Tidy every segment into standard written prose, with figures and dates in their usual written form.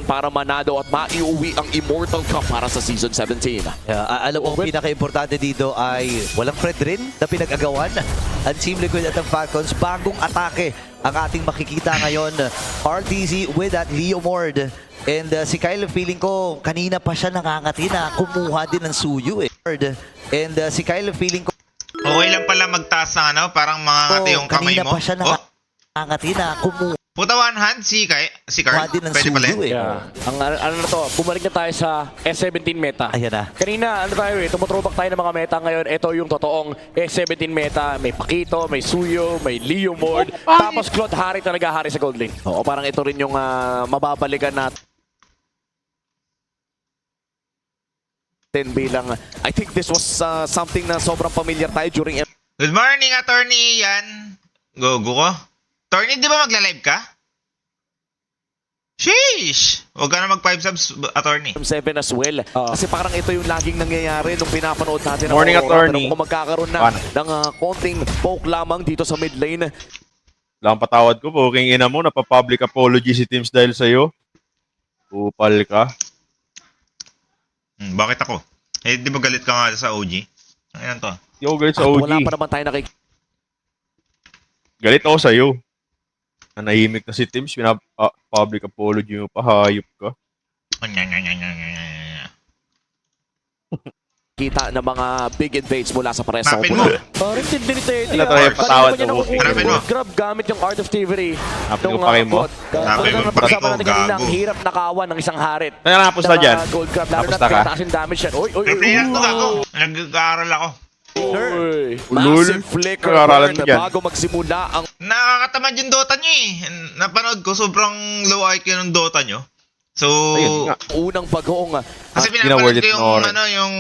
para manado at maiuwi ang Immortal Cup para sa Season 17. Alam mo, ang pinaka-importante dito ay walang Fred rin na pinag-agawan. Ang Team Liquid at ang Falcons, bagong atake ang ating makikita ngayon. RTZ with that Leo Mord. And si Kyle, feeling ko, kanina pa siya nangangati na kumuha din ng suyo eh. And si Kyle, feeling ko, Okay lang pala magtaas ng ano, parang mga yung kamay kanina mo. pa siya nangangati na kumuha Puta one hand si Carl. din ng Pwede pala suyo yun. eh. Yeah. Ang ano na to, bumalik na tayo sa S17 meta. Ayan na. Kanina, ano tayo tumuthrowback tayo ng mga meta ngayon. Ito yung totoong S17 meta. May Pakito, may Suyo, may Leo Mord. Tapos Claude Harry talaga hari sa gold lane. Oo, parang ito rin yung mababalikan natin bilang, I think this was something na sobrang familiar tayo during Good morning, Attorney Ian. Go ko. Attorney, di ba magla-live ka? Sheesh! Huwag ka na mag-5 subs, Attorney. M7 as well. Kasi parang ito yung laging nangyayari nung pinapanood natin. Morning, Attorney. Pero kung magkakaroon na ng konting poke lamang dito sa mid lane. Lang patawad ko po, king ina mo, napapublic apology si Teams dahil sa'yo. Upal ka. Bakit ako? Eh, di ba galit ka nga sa OG? Ayan to. Di ako galit sa At OG. wala pa naman tayo Galit ako sa'yo. Nanahimik na si Teams, public apology mo pa, hayop ka. nakikita ng mga big invades mula sa pares na Napin mo. Parang tindi ni Teddy. Wala tayo patawad na booking. Hanapin mo. Grab gamit yung Art of Thievery. Hanapin mo pa kayo mo. Hanapin mo pa Pag-usapan kayo, natin kanina, ang gago. hirap nakawan ng isang harit. Kaya napusta dyan. Gold Grab, lalo na Napusta ka? pinataas yung damage yan. Oy, oy, oy. Player to ako. Nag-aaral ako. Oy. massive flicker Nag-aaralan burn mo dyan. bago magsimula ang Nakakatamad yung Dota nyo eh. Napanood ko, sobrang low IQ ng Dota nyo. So, Ayun nga. unang pagong. kasi Hindi na worth pinapanood it ko yung, panoorin. ano, yung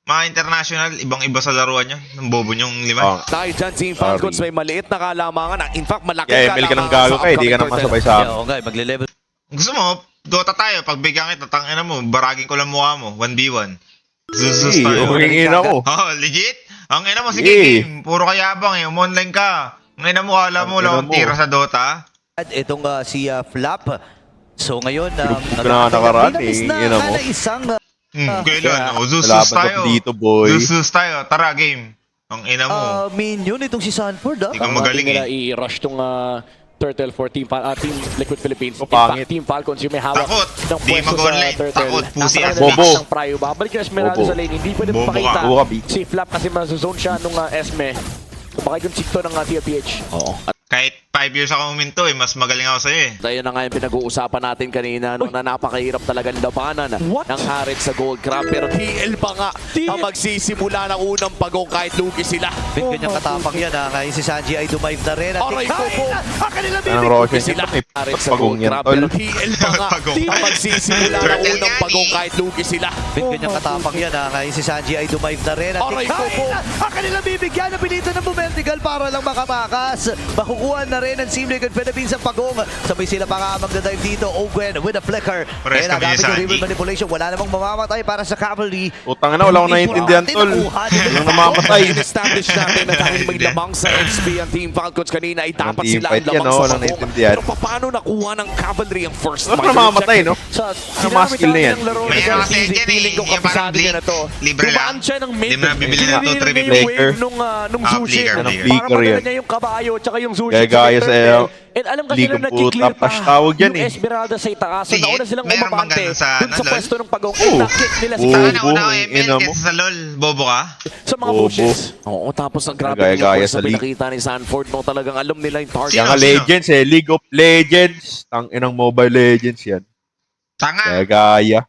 mga international, ibang-iba sa laruan nyo. Ng bobo nyong lima. Oh. Dahil dyan, Team Falcons may maliit na kalamangan. In fact, malaking Kaya ML ka ng gago ka, hindi ka nang masabay sa akin. Oo nga, magle-level. Gusto mo, Dota tayo. Pagbigyan kita, tangina mo, baragin ko lang mukha mo. 1v1. Zuzus Hey, tayo. king ina mo. Oh, legit? Ang ina mo, sige Hey. game. Puro kayabang eh. Umonline ka. Ang ina mo, alam mo, Ang ina lang mo. tira sa Dota. At itong si Flap. So ngayon, Lubog na nakaraan eh, yun mo. isang Kailan? Oh, Zuzus Laban tayo. ka dito, boy. Zuzus tayo. Tara, game. Ang ina mo. minion itong si Sanford. Hindi ka magaling nila eh. i-rush tong Turtle for Team Liquid Philippines. O, In fact, pangit. Team Falcons yung may hawak Takot. ng Di pwesto mag-online. sa Turtle. Takot. Pusi Nasa as kanila Bobo. ng Pryo. Babalik yung Esmeralda Bobo. sa lane. Hindi pwede Bobo makita ka. Bobo ka, B. si Flap kasi masuzone siya nung Esme. Baka yung sikto ng TFPH. Oo. At Kahit 5 years ako uminto eh. Mas magaling ako sa'yo eh. tayo na nga yung pinag-uusapan natin kanina no, na napakahirap talagang labanan ng Harit sa Gold Crab. Pero TL pa nga ang magsisimula ng unang pagong kahit lugi sila. Big kanyang katapang yan. Ngayon si Sanji ay dumive na rin. At Aray ko po! ang kanilang Anong bibig. Roshan Sila sila? Harit sa Pagong Gold yan, Crab. tol. Pero TL pa nga Pagong. ang magsisimula ng Turtle unang yan pagong eh. kahit lugi sila. Big kanyang katapang yan. Ngayon si Sanji ay dumive na rin. At Aray ko po! ang kanilang bibigyan na pilitan ng Bumentigal para lang makamakas. Makukuha na rin ang Team Liquid Philippines ang pagong. Sabay sila pa nga magdadive dito. Ogwen with a flicker. Pares kami ni nagamit yung Sanji. ribbon manipulation. Wala namang mamamatay para sa cavalry. Utang na, wala akong naiintindihan, tol. Walang namamatay. In-establish natin na dahil may lamang sa XP ang Team Falcons kanina ay dapat team sila ang fight yan, lamang no? sa Walang pagong. naiintindihan. Pero paano nakuha ng cavalry ang first Wala fight? pa namamatay, no? Sa mga skill na yan? May mga set yan eh. Feeling ko Yung parang kapisado niya na to. libre lang. Dumaan siya ng mid. Hindi mo na bibili na to, Tinigil 3 niya yung Flicker. wave nung Ah, sushi. flicker, Para flicker. Flicker madala yan. niya yung kabayo tsaka yung sushi. Gaya-gaya sa sa turtle. And alam kasi Ligang nila nag-clear puta, pa pas tawag yan yung eh. Esmeralda sa itaas. So Sige, nauna silang meron bang umabante ganun sa, dun sa ano, pwesto LOL? ng pagong. Oo. And na-kick nila si Oo. Saka Tana na Bobo, una ina ML mo. kesa sa LOL. Bobo ka? sa mga Bobo. bushes. Oo, tapos ang grabe Gaya-gaya yung sa sa league. pinakita ni Sanford, no, talagang alam nila yung target. Yan nga Sino? Legends eh. League of Legends. Tang-inang Mobile Legends yan. Tanga. Gaya-gaya.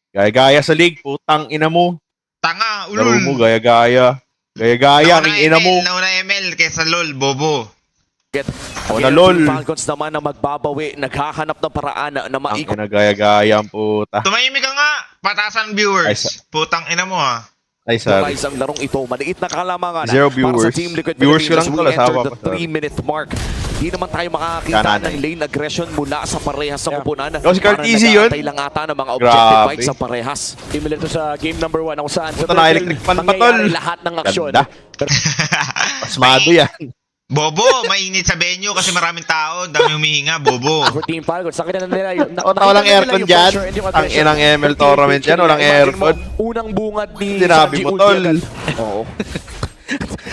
Gaya-gaya sa league. Putang ina mo. Tanga. Laro Ulul. mo, gaya-gaya. Gaya-gaya, ang ina mo. Nauna ML kesa LOL. Bobo. Ako na, Ang lol. Team Falcons naman na magbabawi, naghahanap ng paraan na Ang maikot. ina, gaya-gaya ang puta. Tumahimik ka nga. Patasan Ay, viewers. Putang ina mo ha. Ay, sorry. Guys, ang larong ito, maliit na kalamangan Zero para sa viewers. Team Liquid Viewers ko Philippines lang as we tol, enter asawa the ko, sorry. 3-minute mark. Hindi naman tayo makakita Kananay. ng lane aggression mula sa parehas sa kupunan. Oh, si Carl Easy yun. Parang lang ata ng mga objective Grabe. fights sa parehas. Similar to sa game number 1 kung saan Puta na, electric fan pa, tol. mangyayari lahat ng aksyon. Ganda. Pero Pasmado yan. Bobo, mainit sa venue kasi maraming tao, dami humihinga, bobo. For Team Falcons, nakita na nila yung... O, walang aircon dyan. Ang inang ML tournament yan, walang aircon. Unang bungad ni Sinabi Sanji mo, Ulti tol. agad. Oo.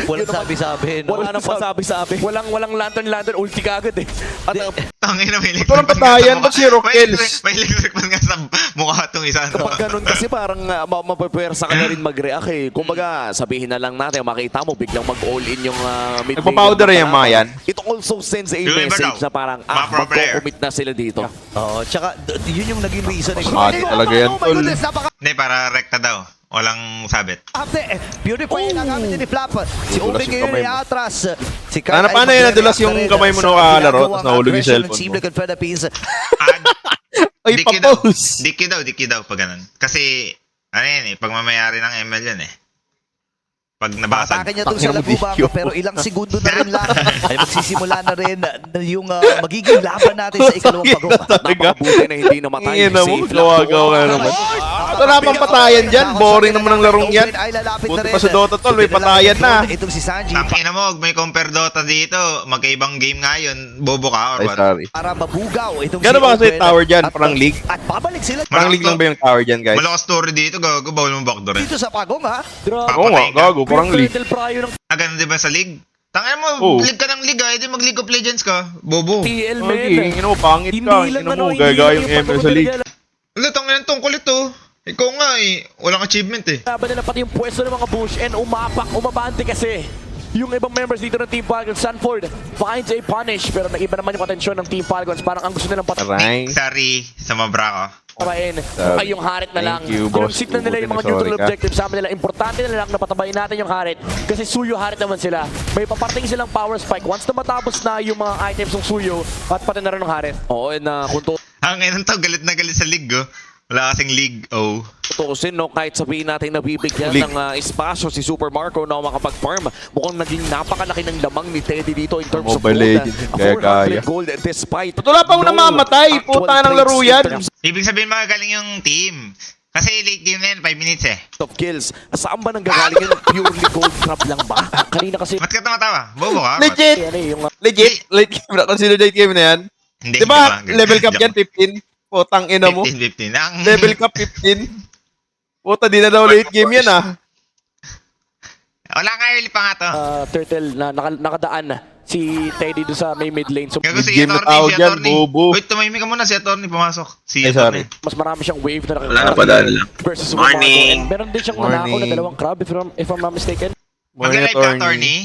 Walang sabi-sabi, no? Wala nang pasabi-sabi. Walang lantern, ulti ka agad eh. At Tangin na may Walang patayan, ba't zero kills? May electric man nga sa mukha itong isa. No? Kapag ganun kasi parang mapapwersa ka na rin mag-react eh. Kumbaga, sabihin na lang natin, makita mo, biglang mag-all-in yung mid lane. Nagpa-powder yung mga yan. It also sends a Yung iba message daw, na parang, mga pro player. magko-commit na sila dito. Oo, tsaka yun yung naging reason. Mati talaga yan, Oh my tol. goodness, napaka... Hindi, para rekta daw. Walang sabit. Beautify na gamit ni Flap. Si Nadulas Obi yung ngayon kamay ay mo. atras. Si Paano ay nadulas yung magre-react kamay mo na rin nung sa kalaro, ginagawang tapos nahulog yung aggression cellphone ng Team mo? Liquid Philippines. Ay, Diki daw. papose! Diki daw pag ganun. Kasi, ano yan eh, pag mamayari ng ML yan eh. Pag nabasag. Atake niya itong sa Tangina mo, Laguba, Dikyo. pero ilang segundo na rin lang ay magsisimula na rin yung magiging laban natin sa ikalawang pagong. Napakabuti na hindi namatay. Tingin na mo, Safe lang. gawa-gawa ka naman. Wala pang patayan dyan, boring naman ang larong yan. Buti pa sa Dota tol, may patayan na. Itong si Sanji Tangina mo, may compare Dota dito. Magkaibang game nga yun. Bobo ka or Ay, what? sorry. para mabugaw itong Gano'n ba kasi Open tower dyan? at- Parang league? At babalik sila Parang league lang ba yung tower dyan, guys? Malakas story dito, gago. Bawal mo backdoor eh. dito sa pagong ha. grabe. Oo nga, gago, parang league. Turtle Pryo ng Ganun di ba sa league? Tangina mo, Oo. league ka ng league ah. Edi mag League of Legends ka. Bobo. TL Okay, men. ino, pangit ka. Ino mo, gagaya yung ML sa league. Wala, tangina ng tungkol ito. Ikaw nga eh. Walang achievement eh. Laban nila pati yung pwesto ng mga bush and umabante kasi yung ibang members dito ng Team Falcons. Sanford finds a punish pero nag-iba naman yung atensyon ng Team Falcons. Parang ang gusto nilang Aray. Sorry sa mabra ko. patabayin Sabi. ay yung Harit na lang. Thank you, boss. Sinunsit na nila yung mga Sorry neutral ka. objectives. Sabi nila, importante na lang na patabayin natin yung Harit kasi Suyo Harit naman sila. May paparting silang power spike. Once na matapos na yung mga items ng Suyo at pati na rin ng Harit. Oo, and kung Ang ngayon to, galit na galit sa league oh. Wala kasing league, oh. tutusin, no, kahit sabihin natin nabibigyan League. ng espasyo si Super Marco na makapag-farm, mukhang naging napakalaki ng lamang ni Teddy dito in terms of Mobile gold. Legends, 400 gaya-gaya. gold despite Ba't wala pang namamatay? actual Puta ng laro trades in yan. terms Ibig sabihin magagaling yung team. Kasi late game na yan, 5 minutes eh. of kills. Saan ba nanggagaling yun? Purely gold trap lang ba? Kanina kasi Ba't ka tumatawa? Bobo ka? Legit! yan eh, yung Legit! Late game na. Consider late game na yan. Hindi, Diba, hindi ba? level cap yan, 15? Putang ina mo. 15. Ang... Level cap 15. Puta, di na daw late game yan ah. Wala nga early pa nga to. Turtle na nakadaan si Teddy doon sa may mid lane. So Gago si Mid-game na Attorney, tawag si yan, Attorney. bobo. Wait, tumahimik ka muna, si Attorney pumasok. Si Ay, sorry. Attorney. mas marami siyang wave na Wala na padaan lang. versus Super Marco. Morning. And meron din siyang nanakaw na Morning. dalawang crab if I'm not mistaken. Morning, Mag-live ka, attorney. Attorney.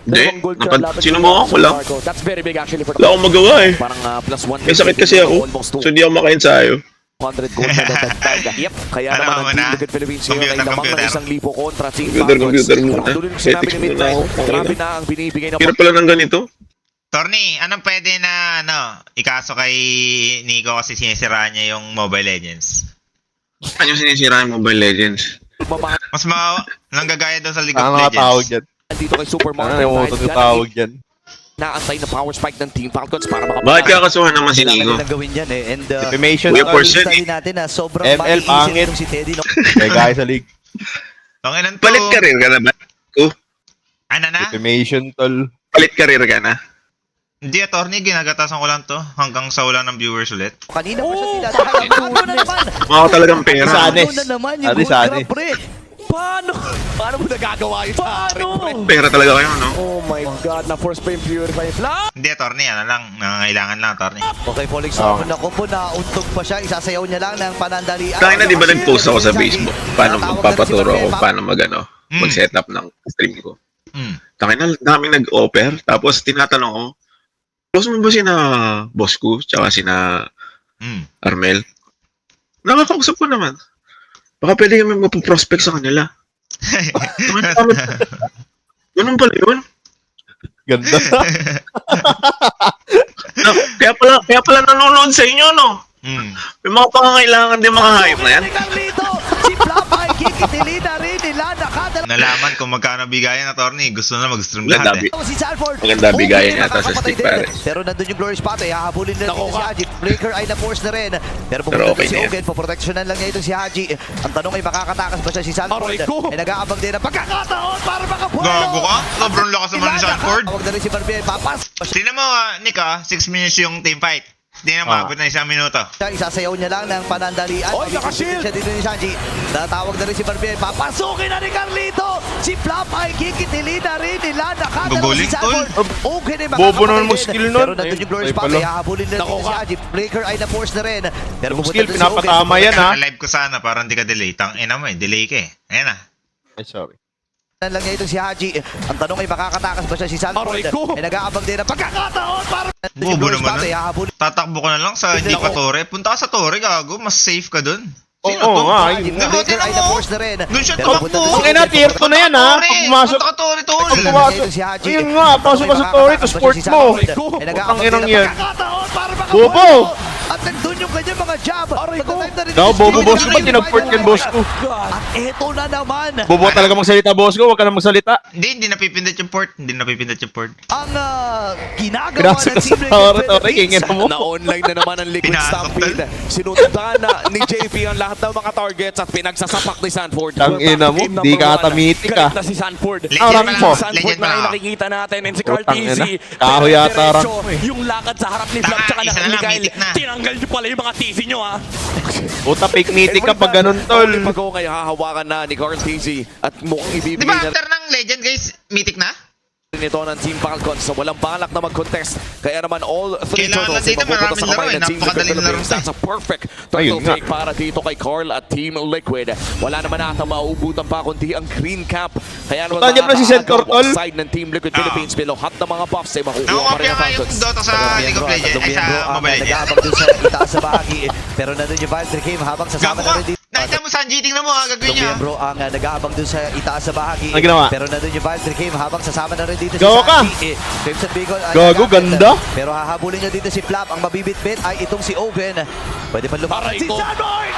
Hindi. Dalawang gold crab laban Sino nila mo sa ako? Super Wala. Marco. That's very big actually for Wala akong magawa eh. Parang plus 1. May sakit kasi ako. So hindi ako makain sayo. 100 gold na dadagdag. Yep. Kaya Alam naman mo ang na. Team Liquid Philippines ngayon ay Computer, lamang ng computer. 1,000 kontra Team Computer muna. Tuloy yung sinabi ni Ethics muna Midnight. ako. Grabe na ang binibigay na Hirap pala ng ganito. Torny, anong pwede na ikaso kay Nico kasi sinisiraan niya yung Mobile Legends? Ano yung sinisira yung Mobile Legends? pagmamahal Mas nanggagaya daw sa League Ano of nga tawag Legends. dyan? dito kay Super Ano Marco. yung Dahil utos dyan yung tawag dyan? naantay na power spike ng Team Falcons para Bakit kakasuhan naman si Kailangan Nico? nilang gawin yan eh. And Defamation Kuya tol. Porcel. study natin na sobrang ML maiisip pangit. itong si Teddy. No? Kaya guys sa league. Tanginan to. Palit career ka na ba? Ano na? Defamation tol. Palit career ka na? Hindi, Attorney, ginagatasan ko lang to hanggang sa wala ng viewers ulit. Kanina pa siya tinatawag. Ano na naman? Mukha talagang pera. Sanis. Ano na naman yung Sanis, gold sanis. crab, pre? Paano mo nagagawa yun? Paano? Pera talaga kayo, no? Oh my god, na-force pa yung Purify Flash! Hindi, Attorney, ano lang, nangangailangan lang, Attorney. Okay, Polix, na combo na untog pa siya. Isasayaw niya lang ng panandalian. Kaya na di ba nag-post ako sa Facebook? Paano magpapaturo ako? Paano mag-set up ng stream ko? Tangin na, daming nag-offer. Tapos tinatanong ko, close mo ba sina boss ko? Tsaka sina Armel? Nakakausap ko naman. Baka pwede kami magpo-prospect sa kanila. Ganun pala yun. Ganda. Kaya pala nanonood sa inyo, no? May mga pangangailangan din mga hayop na yan. Dito, si Flap ay kikitilin na rin nila. Nakadala Nalaman kung magkano bigayan na Torny. Gusto na mag-stream Maganda, lahat eh. Si Sanford. Maganda bigayan Okay, yata sa stick, nakakapatay pare. din. Pero nandun yung Glorious Path, hahabulin na Nako dito si ka. Haji. Flicker ay na-force na rin. Pero pumunta okay si na yan. Ogen, poproteksyonan lang niya ito si Haji. Ang tanong ay makakatakas ba siya si Sanford? Aray ko. Ay nag-aabang din ang pagkakataon para makapuelo. Gago ka? Sobrang lakas naman ni Sanford. Huwag na rin si Barbier, papas. Tingnan mo, Nick 6 minutes yung team fight. Hindi na maabot na 1 minuto. Isasayaw niya lang ng panandalian. Oy, nakashield! Siya dito ni Sanji. Natawag na rin si Barbier. Papasukin na ni Carlito. Si Flap ay kikitilin na rin nila. Nakadalaw si Guguling, Sanford. Okay na Bobo makakapatay naman mo din. skill nun. Pero nandun yung Glorious Ay, Path. pala. Hahabulin na Nako dito si ka. Haji. Flicker ay na-force na rin. Pero Yung pupunta skill, doon si pinapatama Ogen. yan, ha? Live ko sana para hindi ka delay. Tangina mo eh, delay ka eh. Ayan na. Ay, sorry. Lang niya ito si Haji. Ang tanong ay makakatakas ba siya si Sanford? Aray ko. Ay nag-aabang din ang pagkakataon para Bobo Glorious naman Path, nun. hahabulin. Tatakbo ka na lang sa hindi ka Torre. Punta ka sa Torre, gago. Mas safe ka dun. Sino Oo to? nga, Haji, yun. Diba, Flicker tingnan ay mo. na-force na rin. Doon siya Pero tumakbo. pupunta doon si Okay na, Ogen. tier 2 na yan, ha? Torre! Pag pumasok. Punta ka Torre, tol! Pag pumasok. Si Haji. Ayun nga, pasok ka sa Torre, to sport mo. Ay nag-aabang Putang inang din yan. ang pagkakataon para Bobo! makapuelo. At nandun yung kanyang mga jab. Pagka-time na rin Daw, si bobo Steve boss ko, ba't Curry, tinag-port yan, boss ko? At eto na naman Bobo talaga magsalita, boss ko. Huwag ka na magsalita. Hindi napipindot yung port. Hindi napipindot yung port. ang ginagawa Pinasok ng ka sa Team Torre, Liquid Torre, Philippines. kingin mo. Na-online na naman ang Liquid Pinasok Stampede. Sinundan na ni JP ang lahat ng mga targets at pinagsasapak ni Sanford. Tangina mo, Game di number ka one. tamitik, Galit ah. na si Sanford. Legend Arang pa mo. lang. Sanford Legend na pa ay lang. nakikita natin. And si Carl Putang ina. TZ. Kahoy yata, Arang. Yung lakad sa harap ni Flap Tanga, tsaka isa na ni lang, Kyle. mitik na. Tinanggal niyo pala yung mga TZ niyo ha. Puta, fake meeting ka pag ganun, tol. Only pag ngayon hahawakan na ni Carl TZ at mukhang Di ibibigay ba na after ng Legend guys, mythic na? rin ito ng Team Falcons sa walang balak na mag-contest. Kaya naman all three Kailangan turtles ay dito, mapupunta maraming sa kamay laro eh. ng Team Liquid Napakadaling laro Philippines. to eh. That's a perfect Ayun turtle nga. take para dito kay Carl at Team Liquid. Wala naman ata mauubutan pa kundi ang green cap. Kaya naman Punta niya pala si Sed makakaagaw Cortol. ang side ng Team Liquid Philippines. Below hot na mga buffs ay makukuha pa Nakukopya rin ang nga yung Falcons. Dota sa League of Legends. Ay sa Mobile Legends. Nag-aabang dun sa itaas sa bahagi. Pero nandun yung Valtteri Kim habang sasama Gago na ka! rin dito. Nakita mo Sanji, tingnan mo ha, gagawin niya. Miyembro ang nag-aabang dun sa itaas sa bahagi. Ano ginawa? Pero nandun yung Valtteri Kim habang sasama na rin dito Gago ka! Sanji. Crimson Beacon ay Gago, nagamit. ganda! Pero hahabulin niya dito si Flap. Ang mabibitbit ay itong si Ogen. Pwede pa lumakas Aray si ko. Sanford!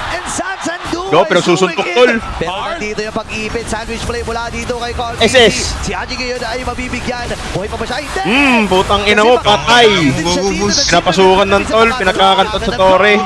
And Sansandu Go, ay pero susuntok, swinging tol. in. Pero Hard. nandito yung pag-ipit. Sandwich play mula dito kay Carl SS. Si Haji ngayon ay mabibigyan. Buhay pa ba siya? Hindi! Putang ina mo, patay. Pinapasukan ng tol, pinakakantot sa Torre.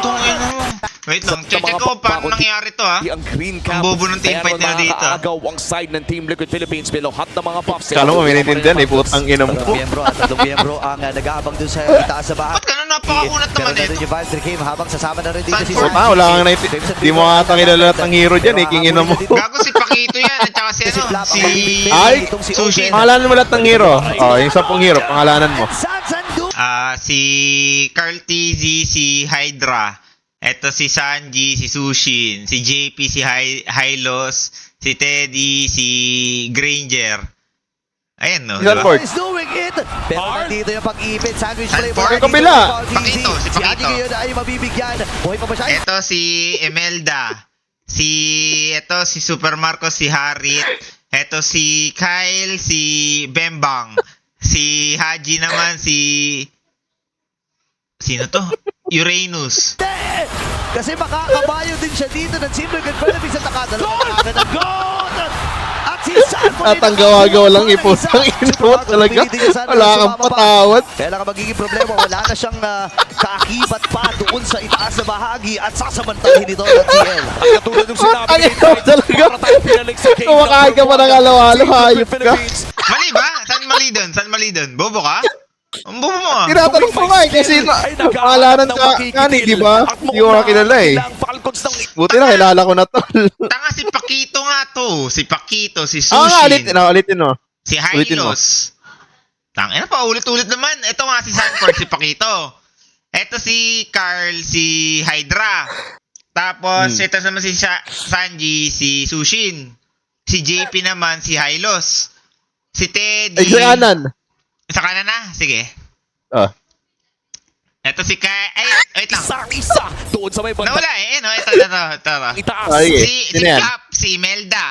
Wait lang, Sa check mga ko paano pakunti- nangyari to ha. Ang green cap. Ang bobo ng team Kaya fight naman nila dito. makakaagaw ang side ng Team Liquid Philippines. Below hot na mga buffs. Kala mo, may naintindihan eh, putang ina mo. Tatlong miyembro ang nag-aabang dun sa itaas sa bahagi. Ba't ganun napakakunat Pero naman nandun ito? yung Valtteri Kim habang sasama na rin dito si Sanford. Puta, wala kang naintindihan. Di mo ata kilala lahat ng hero dyan eh, kingin mo. Gago si Pakito yan, at saka si Si ano, Flap si... ang mabibigyan. Ay! Itong si Sushi. Ogen. Pangalanan mo lahat ng hero. Oh, yung 10 hero, pangalanan mo. Sansandu. Si Carl TZ, si Hydra. Eto si Sanji, si Sushin. Si JP, si Hylos. Si Teddy, si Granger. Ayan no, diba? Sanford. Is doing it. Pero Hard. nandito yung pag-ipit. Sandwich play Sanford. mula dito Kabila. kay Carl TZ. Pakito, si Si Haji Pakito. ngayon ay mabibigyan. Buhay pa ba siya? Eto si Emelda. Eto si Super Marcos, si Harit. Eto si Kyle, si Bembang. Si Haji naman, sino to? Uranus. Hindi! Kasi makakabayo din siya dito ng Team Liquid Philippines at nakadalawa ng goal! At si Sanford At ang gawa-gawa lang iputang ina mo talaga. Wala kang patawad. Kaya lang ang magiging problema, wala na siyang kaakibat pa doon sa itaas na bahagi at sasamantalhin ito ng TL. Katulad ng sinabi Ang ni ina mo talaga. para tayo pinalik sa game Kumakain ka number pa ng one. alaw-alaw, Team Liquid hayop ka. Philippines. Mali ba? Saan mali dun? Bobo ka? Ang bobo mo ah. Tinatanong ko nga eh, kasi pangalanan ka kani, di ba? Hindi ko kakilala eh. Buti na, kilala ko na tol. Tanga si Pakito nga to. Si Pakito, si Ah, Sushin, ulitin mo. si ulitin mo. Hylos. Tangina pa, ulit-ulit naman. Ito nga si Sanford, si Pakito. Ito si Carl, si Hydra. Tapos, ito naman si Sanji, si Sushin. Si JP naman, si Hylos. Si Teddy. Ay, sa kanan. Sa kanan na? Sige. Ah. Ito si Kyle. Ay, wait lang. Isa doon sa may banda. Nawala eh. No, ito. Itaas. Ay, Si sino yan? Flap, si Melda.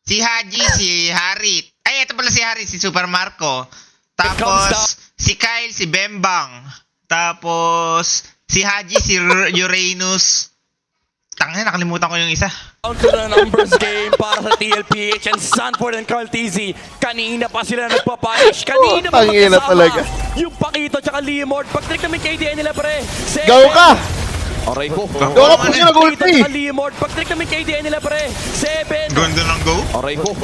Si Haji, si Harit. Ay, ito pala si Harit, si Super Marco. comes Tapos, si Kyle, si Bembang. Tapos, si Haji, si Uranus. Tangin, nakalimutan ko yung isa. Down to the numbers game para sa TLPH and Sanford and Carl TZ. Kanina pa sila nagpapunish. Kanina pa tangina magkasama. talaga. Yung Pakito tsaka Leomord. Pag-trick namin KDA nila pre. Go ka! Aray ko. Go ka po siya nag-ulti! Pakito tsaka Leomord. Pag-trick namin KDA nila pre. 7. Ganda ng go. Aray ko.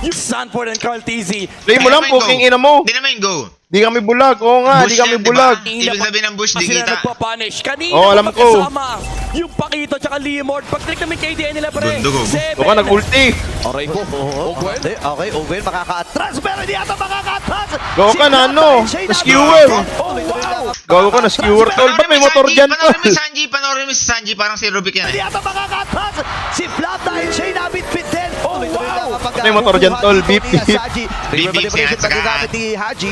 Yung Sanford and Carl TZ. Play mo lang po, king ina mo. Hindi naman yung go. Di kami bulag. Oo nga, di Bush kami yan, bulag. diba? Ibig sabihin ng bush, di Sila kita. nagpapunish. Kanina Oo, pa alam ko. magkasama. Yung Pakito tsaka Leomord. Pag-trick namin KDA nila pre. Gundo, go. 7. Go ka nag-ulti. Aray ko. Ogwen. Okay, Owen makaka-atras pero hindi ata makaka-atras. Go ka na, ano? Na-skewer. Oh, wow. Gago ka na, skewer tol. Ba't may motor dyan tol? Panoorin mo si Sanji, parang si Rubik yan Hindi eh. ata makaka-atras. Si Flap dahil siya'y nabit-bit din. Oh, wow. May motor dyan, tol. Beep, beep. Beep, beep, Liberation yan, pagkagamit ni Haji.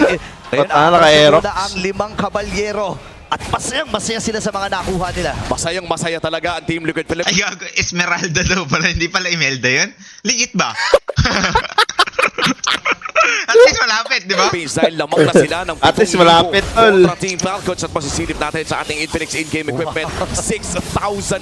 Ba't naka-aerox? Na ang 5 kabalyero. At masayang-masaya sila sa mga nakuha nila. Masayang masaya talaga ang Team Liquid Ay, Philippines. gago, Esmeralda daw pala, hindi pala Imelda yun. Legit ba? At least malapit, di ba? Dahil lamang na sila ng At least malapit, tol. kontra Team Falcons at masisilip natin sa ating Infinix in-game equipment. 6,000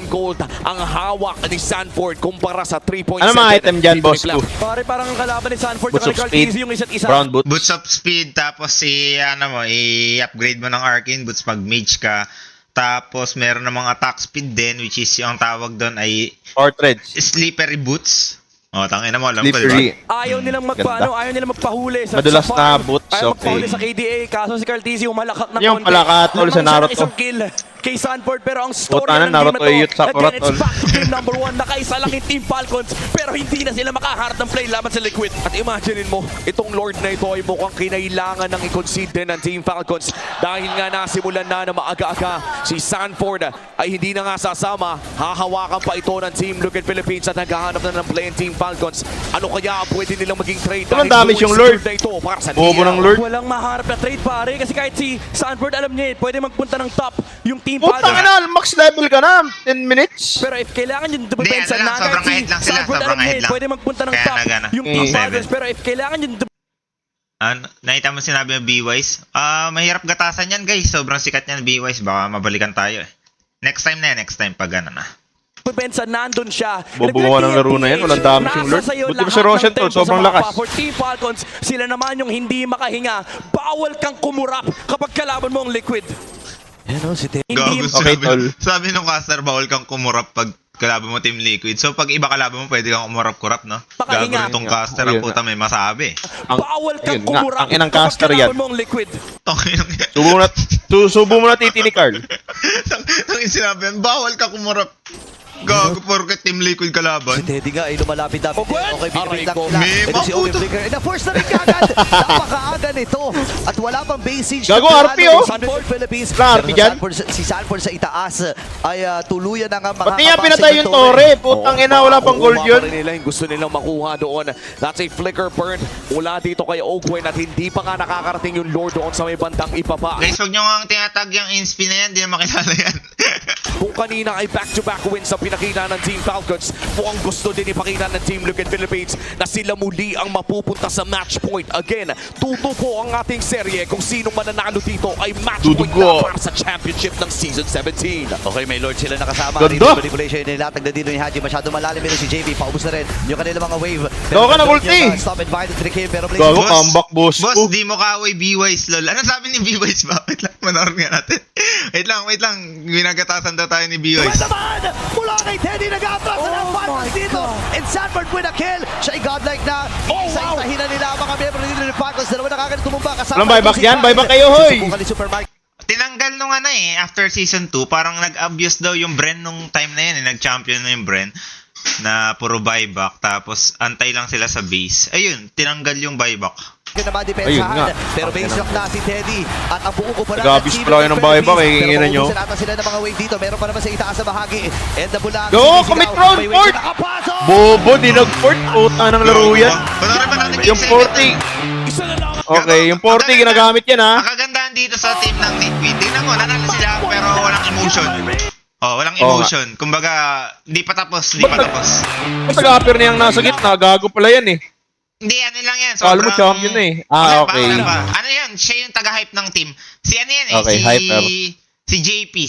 gold ang hawak ni Sanford kumpara sa 3.7. Ano mga item dyan, boss ko? Pare, parang ang kalaban ni Sanford Boots tsaka of ni Carl speed. TZ yung isa't isa. Brown boots. Boots of speed, tapos i-upgrade mo ng Arcane Boots pag mage ka. Tapos meron namang attack speed din, which is yung tawag doon ay Or threads. slippery boots. O, tangina mo, alam ko, Slippery. diba? Ayaw nilang ayaw nilang magpahuli sa Madalas sa na farm. boots, Ayaw magpahuli okay. sa KDA. Kaso si Carl TZ umalakak ng Yung konti. palakat, tol, sa Lamang siya ng Naruto. isang kill kay Sanford, pero ang story Puta na, ng Naruto game na Youth to, Sakura, again, it's tol. back to game number 1. Nakaisa lang yung Team Falcons, pero hindi na sila makaharap ng play laban sa Liquid. At imaginein mo, itong Lord na ito ay mukhang kinailangan ng i-concede din ng Team Falcons dahil nga nasimulan na maaga-aga si Sanford ay hindi na nga sasama. Hahawakan pa ito ng Team Liquid Philippines at naghahanap na ng play ng Team Falcons. Ano kaya ang pwede nilang maging trade Walang damage yung Lord. na ito para sa Bobo ng Lord. Walang maharap na trade pare, kasi kahit si Sanford alam niya pwede magpunta ng top yung Team Puta Falcons. na, max level ka na. 10 minutes. Pero if kailangan yung Hindi, depensa ano lang, na sobrang si ahead lang sila, Sanford sobrang alam niya ahead lang. pwede magpunta ng Kaya top nagana. yung Team Mm. Falcons. Pero if kailangan yung Nakita mo sinabi ng B-Wise? Mahirap gatasan yan, guys. Sobrang sikat yan, B-Wise. Baka mabalikan tayo eh. Next time na yan, next time pag ano na. depensa nandun siya. Bobuwa ng laro na yan, walang damage yung Lord. Buti pa si Roshan tol, sobrang lakas. For Team Falcons, sila naman yung hindi makahinga. Bawal kang kumurap kapag kalaban mo ang Liquid. Yan o, si Teddy. Hindi Okay, tol. sabi nung caster, bawal kang kumurap pag kalaban mo Team Liquid. So pag iba kalaban mo, pwede kang umurap-kurap, no? Makahinga. Gagawin tong caster, ang Ayun puta may masabi. bawal kang Ayun nga, kumurap ang inang kapag caster kalaban yan. mo ang Liquid. Subo mo na titi ni Carl. Ang sinabi yan, bawal ka kumurap. Gago, porket Team Liquid Si kalaban. Teddy nga ay lumalapit-lapit. Okay, binibig lang Aray ko. sila. May Ito si Owen maputo. Flicker. Na-force na rin kagad. Napakaaga nito. At wala pang base siege. Gago, na RP, plano oh. ng Sanford Philippines. Wala, RP Pero dyan. si Sanford sa itaas ay tuluyan na nga Ba't niya makakapasok pinatay yung Torre? Putang ina, wala pang gold yun. Nila yung gusto nilang makuha doon. That's a flicker burn mula dito kay Ogwen at hindi pa nga nakakarating yung Lord doon sa may bandang ipaba. Guys, huwag nyo nga tinatag yung inspi na yan, di na makilala yan. Kung kanina ay back-to-back wins ang pinakita ng Team Falcons, mukhang gusto din ipakita ng Team Liquid Philippines na sila muli ang mapupunta sa match point. Again, tutupo ang ating serye kung sinong mananalo dito ay match point Dudugo. na para sa championship ng Season 17. Okay, may Lord sila nakasama. Ganda. Rito manipulation nilatag na dito ni Haji. Masyado malalim pero si JB. Paubos na rin yung kanila mga wave. Gago ka na, ulti. Stop and bind to the kill. Pero Gago, comeback boss Boss, ko. di mo kaaway B-Wise, lol. Ano sabi ni B-Wise ba? Wait lang, manorin nga natin. Wait lang. Ginagatasan daw tayo ni B-Wise. naman mula kay Teddy nag-atras na ng Falcons dito. And Sanford with a kill. Siya ay godlike na. Isa-isahin na nila ang mga miyembro dito ng Falcons. Dalawa na kagad tumumba. Kasama Walang buyback si yan, Frank. buyback kayo, hoy. Susubukan ni Supermarket. Tinanggal nung ano after season 2, parang nag-abuse daw yung Bren nung time na yun, nag-champion na yung Bren na puro buyback, tapos antay lang sila sa base. Ayun, tinanggal yung buyback. Naman Ayun depensahan. nga. Pero base lock na si Teddy. At ang buo ko pa Nag-abuse pala kayo ng buyback, eh, hingin na nyo. Pero maubusan sila ng mga wave dito. Meron pa naman sa itaas na bahagi. And the bulag. Go, commit round, Fort! Bobo, di nag-port. Puta ng laro yan. Panorin ba natin Yung 40. Isa na lang. Okay, yung 40 ginagamit yan ha. Ang kagandahan dito sa team ng Liquid, tingnan mo, nanalo sila pero walang emotion. Oh, walang emotion. Kumbaga, hindi pa tapos. Mas nag-appear na yung nasa gitna, gago pala yan eh. Hindi, ano lang yan. Kala mo champion na eh. Ah, okay. Wala pa. Ano yan? Siya yung taga-hype ng team. Si ano yan eh? Okay, si... hyper. Si JP.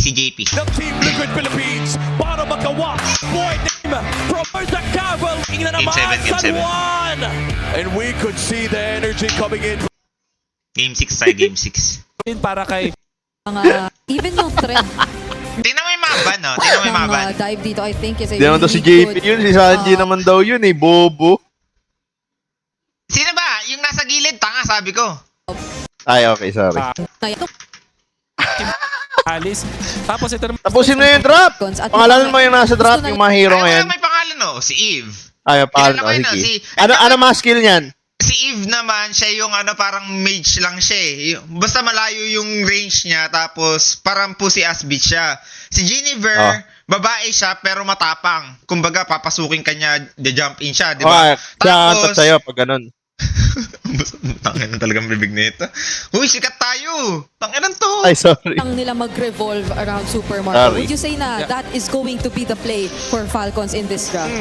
ng Team Liquid Philippines para magawa. Boy name from the cavalry na naman Game 7. San Juan. And we could see the energy coming in. Game 6 tayo, Game 6. Para kay Even yung trend Tingnan mo yung maban, no? Tingnan mo yung ng maban. dive dito, I think is a Hindi naman daw si JP yun, si Sanji naman daw yun eh, bobo. Sino ba? Yung nasa gilid, tanga, sabi ko. Ay, okay, sorry. Alice. Tapos ito naman. Tapusin mo yung drop! Pangalanan mo yung nasa drop, yung mga hero Ay, ngayon. wala may pangalan, no? Si Eve. Ay, paano? Kilala ko yun, no? Sige. Si- Ano mga skill niyan? Si Eve naman, siya yung ano, parang mage lang siya eh. Basta malayo yung range niya, tapos parang pussy ass bitch siya. Si Jennifer, babae siya, pero matapang. Kumbaga, papasukin ka niya, jump in siya, di ba? Okay, kaya antot sa'yo pag ganun. Tangin na talagang bibig nito. Uy, sikat tayo! Tangin to! Ay, sorry. ang nila mag-revolve around Super Mario. Sorry. Would you say na that is going to be the play for Falcons in this draft?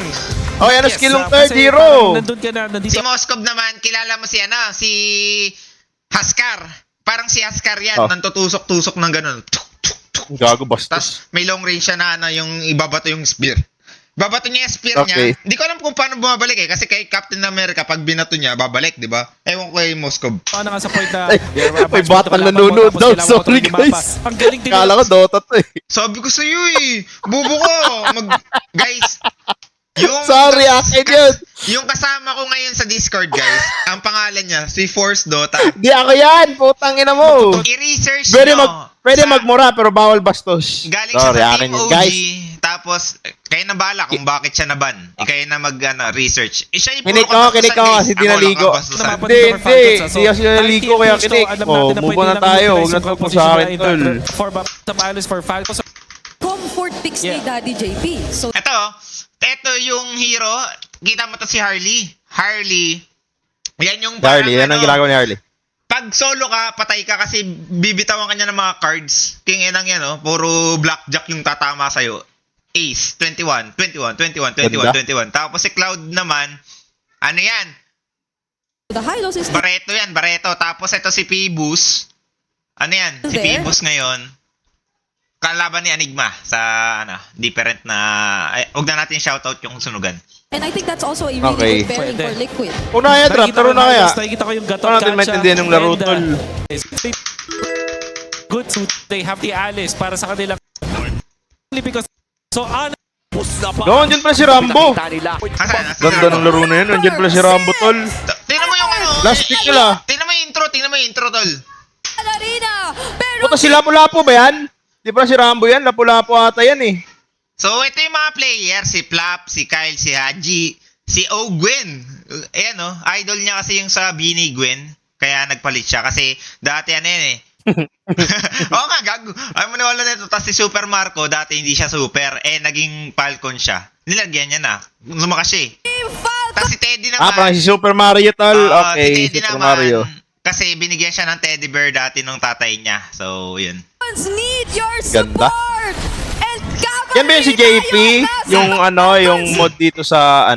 Oh, yan ang skill ng third kasi hero. parang Nandun ka na, nandito. Si Moskov naman, kilala mo si ano, si Haskar. Parang si Haskar yan, Oh. nantutusok-tusok ng ganun. Gago, bastos. Tapos may long range siya na ano, yung ibabato yung spear. Babato niya yung spear Okay. niya. Hindi ko alam kung paano bumabalik eh. Kasi kay Captain America, pag binato niya, babalik, di ba? Ewan ko kay Moskov. Ano nga sa point na Ay, may battle nanonood daw. Sorry, guys. Ang galing din. Kala ko Dota to eh. Sabi ko sa iyo eh. Bubo ko. Guys, yung Sorry, akin yun. Yung kasama ko ngayon sa Discord, guys, ang pangalan niya, si Force Dota. Di ako yan, putang ina mo. I-research Pwede nyo. magmura pero bawal bastos. Galing Sorry, siya sa akin Team yun. OG, Guys, tapos kayo na bala kung bakit siya naban. Kayo na research. Siya yung kinik puro ko kabastusan, guys. kasi di Ako lang naligo. kabastusan. Hindi, di kasi naligo kaya kinik. Oh, move on na tayo. Huwag na tungkol sa akin, tol. For Alice, for Falcons. Comfort picks ni Daddy JP. So Ito yung hero. Kita mo to si Harley. Harley. Yan yung Harley, yan ang ginagawa ni Harley. Pag solo ka, patay ka kasi bibitawan ka niya ng mga cards. King enang yan, no? Puro blackjack yung tatama sa'yo. Ace, 21. Tapos si Cloud naman, ano yan? the Hylos is Barreto yan, Barreto. Tapos ito si Phoebus. Ano yan? Si There. Phoebus ngayon. Kalaban ni Enigma sa different na... Ay, huwag na natin shoutout yung sunugan. and I think that's also a really Okay. good pairing Pwede. for Liquid. Kung na kaya drop, taro na kaya. Nakikita ko yung gatot Paano natin maintindihan yung laro, tol? Good, so they have the Alice para sa kanila. Because, so, Gawin dyan pala si Rambo. Asan? Ganda ng laro na yun. Nandiyan pala si Rambo, tol. Tingnan mo yung ano. Last pick nila. Tingnan mo yung intro, tol. Arena, pero Puta si Lapu-Lapu ba yan? Di ba si Rambo yan? Lapu-Lapu ata yan eh. So, ito yung mga player. Si Flap, si Kyle, si Haji, si Ogwen. Ayan, no? Idol niya kasi yung sa Bini Gwen. Kaya nagpalit siya. Kasi dati ano yan eh. Oo nga, gago. Ay mo nawala nito. Tapos si Super Marco, dati hindi siya super. Naging Falcon siya. Nilagyan niya na. Lumakas siya eh. Tapos si Teddy naman. Parang si Super Mario, tol. si Okay, Teddy Super naman, Mario. kasi binigyan siya ng teddy bear dati nung tatay niya. So, yun. need your Ganda. support. And Yan ba yung si JP? Yung yung mod dito sa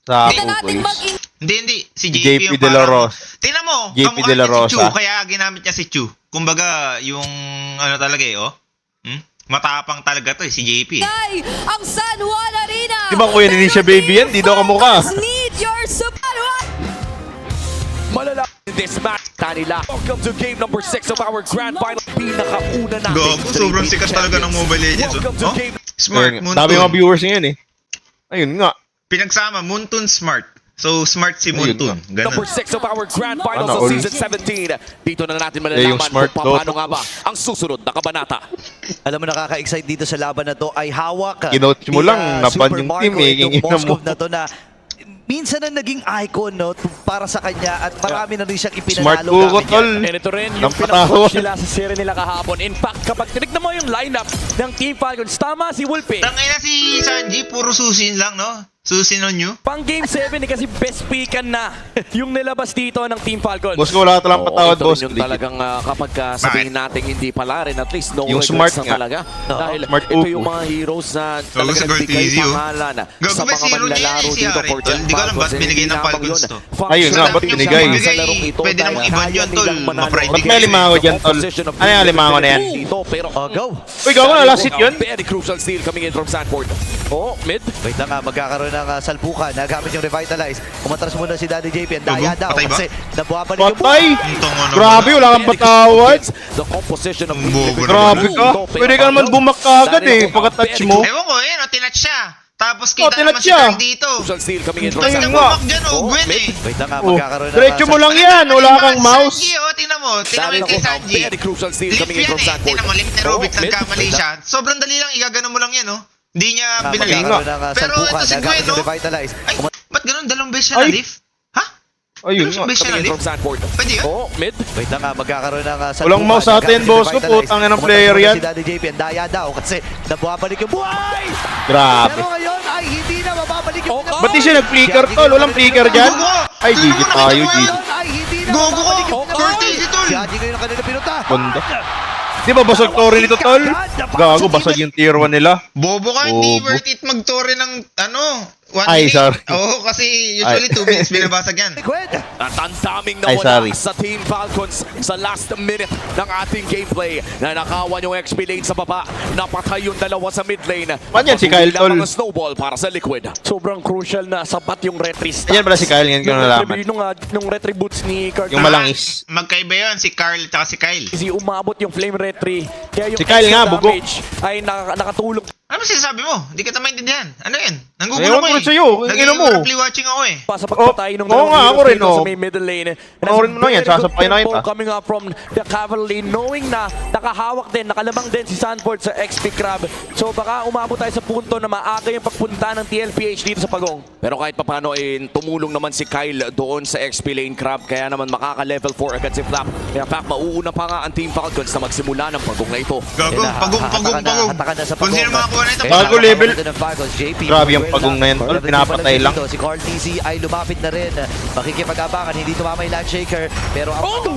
sa natin Ugoys. Hindi. Si JP, JP yung De La parang... Rosa. Tingnan mo, JP kamukha De La niya si Chu, Rosa. kaya ginamit niya si Chu. Kumbaga, yung talaga eh, oh. Matapang talaga to eh, si JP. Ay, ang San Juan Arena. Di ba kuya ni Nisha Baby yan? Di daw kamukha. Falcons need your support. Malala in this match, Tanila. Welcome to game number 6 of our grand final. Pinakauna natin. Gago, sobrang sikat talaga ng Mobile Legends. Welcome to Oh? game Smart, Ayun, dami mga Muntun. viewers ngayon eh. Ayun nga. Pinagsama, Muntun Smart. So, smart si Muntun. number Ganun. 6 of our grand finals Ano, of all- season 17. Dito na natin yung malalaman smart kung paano Dota. nga ba ang susunod na kabanata. Alam mo, nakaka-excite dito sa laban na to ay hawak. Kinote mo ni, lang, naban Super yung Marco, team eh, itong ingin na Moskov mo. na to na minsan na naging icon para sa kanya at marami na rin siyang Smart ipinanalo buko, gamit tol. yan. And ito rin yung Nang pinag-push patawan. nila sa series nila kahapon. In fact, kapag tinignan mo yung lineup ng Team Falcons, tama si Wolpe. Tangay na si Sanji, puro susin lang, no? Susi no nyo? Pang Game 7 kasi best pickan na yung nilabas dito ng Team Falcons. Boss ko, wala talang patawad, ito boss. rin yung talagang kapag sabihin natin hindi pala rin, at least no Yung regrets smart na nga. talaga. Dahil Smart ito move. yung mga heroes na Gago talagang sa bigay Gartizio. pangalan Gago sa ba mga si Ron manlalaro yan, si dito Harry, for tol? Team Hindi ko alam Falcons. ba't binigay ng Hindi Falcons lamang to. yun. Ayun nga, ba't Yung binigay? sa Sa larong ito, pwede namang dahil iban kaya yun, tol. nilang manalo. Ma-pride Ba't may limango dyan, tol? Ano yung limango na yan? Dito, pero Oh, go. Uy, gago na, last hit yun. very crucial steal coming in from Sanford. Oh, mid. Wait lang magkakaroon ng salpukan. Nagamit yung Revitalize. Umatras muna si Daddy JP. Ang daya Gago, daw patay ba? kasi nababalik yung Patay! Itong ano. Grabe, wala kang patawad. The composition of Bobo Grabe ka. Pwede ka naman bumak ka agad eh, pagka-touch mo. Ewan ko, tinatch siya. Tapos Oh, kita naman tinatch si siya. Carl dito. Crucial steal coming in from Kasi Ayun Sanford. nga. nabumak dyan, Gwen eh. Wait lang Oh, magkakaroon ng diretso mo lang yan, wala kang mouse. Sanji, tingnan mo. Tingnan mo Dahil yung kay ako, Sanji. very crucial steal Lip coming in yan from eh. Sanford. Tingnan mo, lip ni Rubik mid. nagkamali siya. Sobrang dali lang, igagano mo lang yan, oh. Hindi niya binalik. Magkakaroon ng Pero salpukan. ito si Gwen, Nagamit yung oh. Revitalize. Ay, ba't ganun? Dalawang beses siya Ay. na-lift? Ha? Ayun Dalawang nga. beses siya Coming in na-lift? from Sanford. Pwede yun? Oh, mid. Wait lang magkakaroon ng salpukan. Walang mouse sa atin, Nagamit yung boss ko. Revitalize. Putang ina ng Umatras player muna yan. Si Daddy JP. Ang daya daw kasi nababalik yung buhay. Grabe. Pero ngayon ay hindi na mababalik yung Oh, Ba't di siya nag-flicker, tol? Walang flicker dyan? Ay, GG tayo, GG. ay hindi na Gogo mababalik ko! yung Cortez ito! Si Haji ngayon ang kanila pinunta. Ganda. Di ba basag Tori nito, tol? Gago, basag yung tier 1 nila. Bobo ka, hindi Bobo. worth it mag-tore ng, 1 Ay, minute. sorry. Oo, kasi usually 2 minutes binabasag yan. Gwen. At ang daming Ay, nawala sorry. sa Team Falcons sa last minute ng ating gameplay. Nanakawan yung XP lane sa baba. Napatay yung dalawa sa mid lane. Man yan, si Kyle, tol. Ang snowball para sa Liquid. Sobrang crucial na sapat yung retry stats. Ayan pala si Kyle, ngayon ko nalaman. Nung retry boots ni Kurt. Yung malangis. Magkaiba yun, si Carl at si Kyle. Kasi umabot yung flame retry. Kaya yung Si Kyle extra nga, bugo. damage ay nakatulong Ano ba sinasabi mo? Hindi kita maintindihan. Ano yan? Nanggugulo Ewan ko ko eh. rin sa'yo. Kung ino mo. Nag-replay watching ako eh. pa sa pagpatay ng oo nga, ako rin, sa oh. may middle lane. And Panoorin mo na yan, very good sasapay na tempo kita. coming up from the cavalry, knowing na nakahawak din, nakalamang din si Sanford sa XP Crab. So baka umabot tayo sa punto na maaga yung pagpunta ng TLPH dito sa Pagong. Pero kahit papano tumulong naman si Kyle doon sa XP lane Crab. Kaya naman makaka-level 4 agad si Flap. Kaya Flap, mauuna pa nga ang Team Falcons na magsimula ng pagong na ito. Gago, pagong. Hatakan na sa Kung sino makakuha na ito, Bago pagong. level. JP. Grabe yung pagong na yan, tol. Pinapatay lang. Si Carl TC ay lumapit na rin. Makikipag-abangan, hindi tumama yung Landshaker. Pero ang Bobo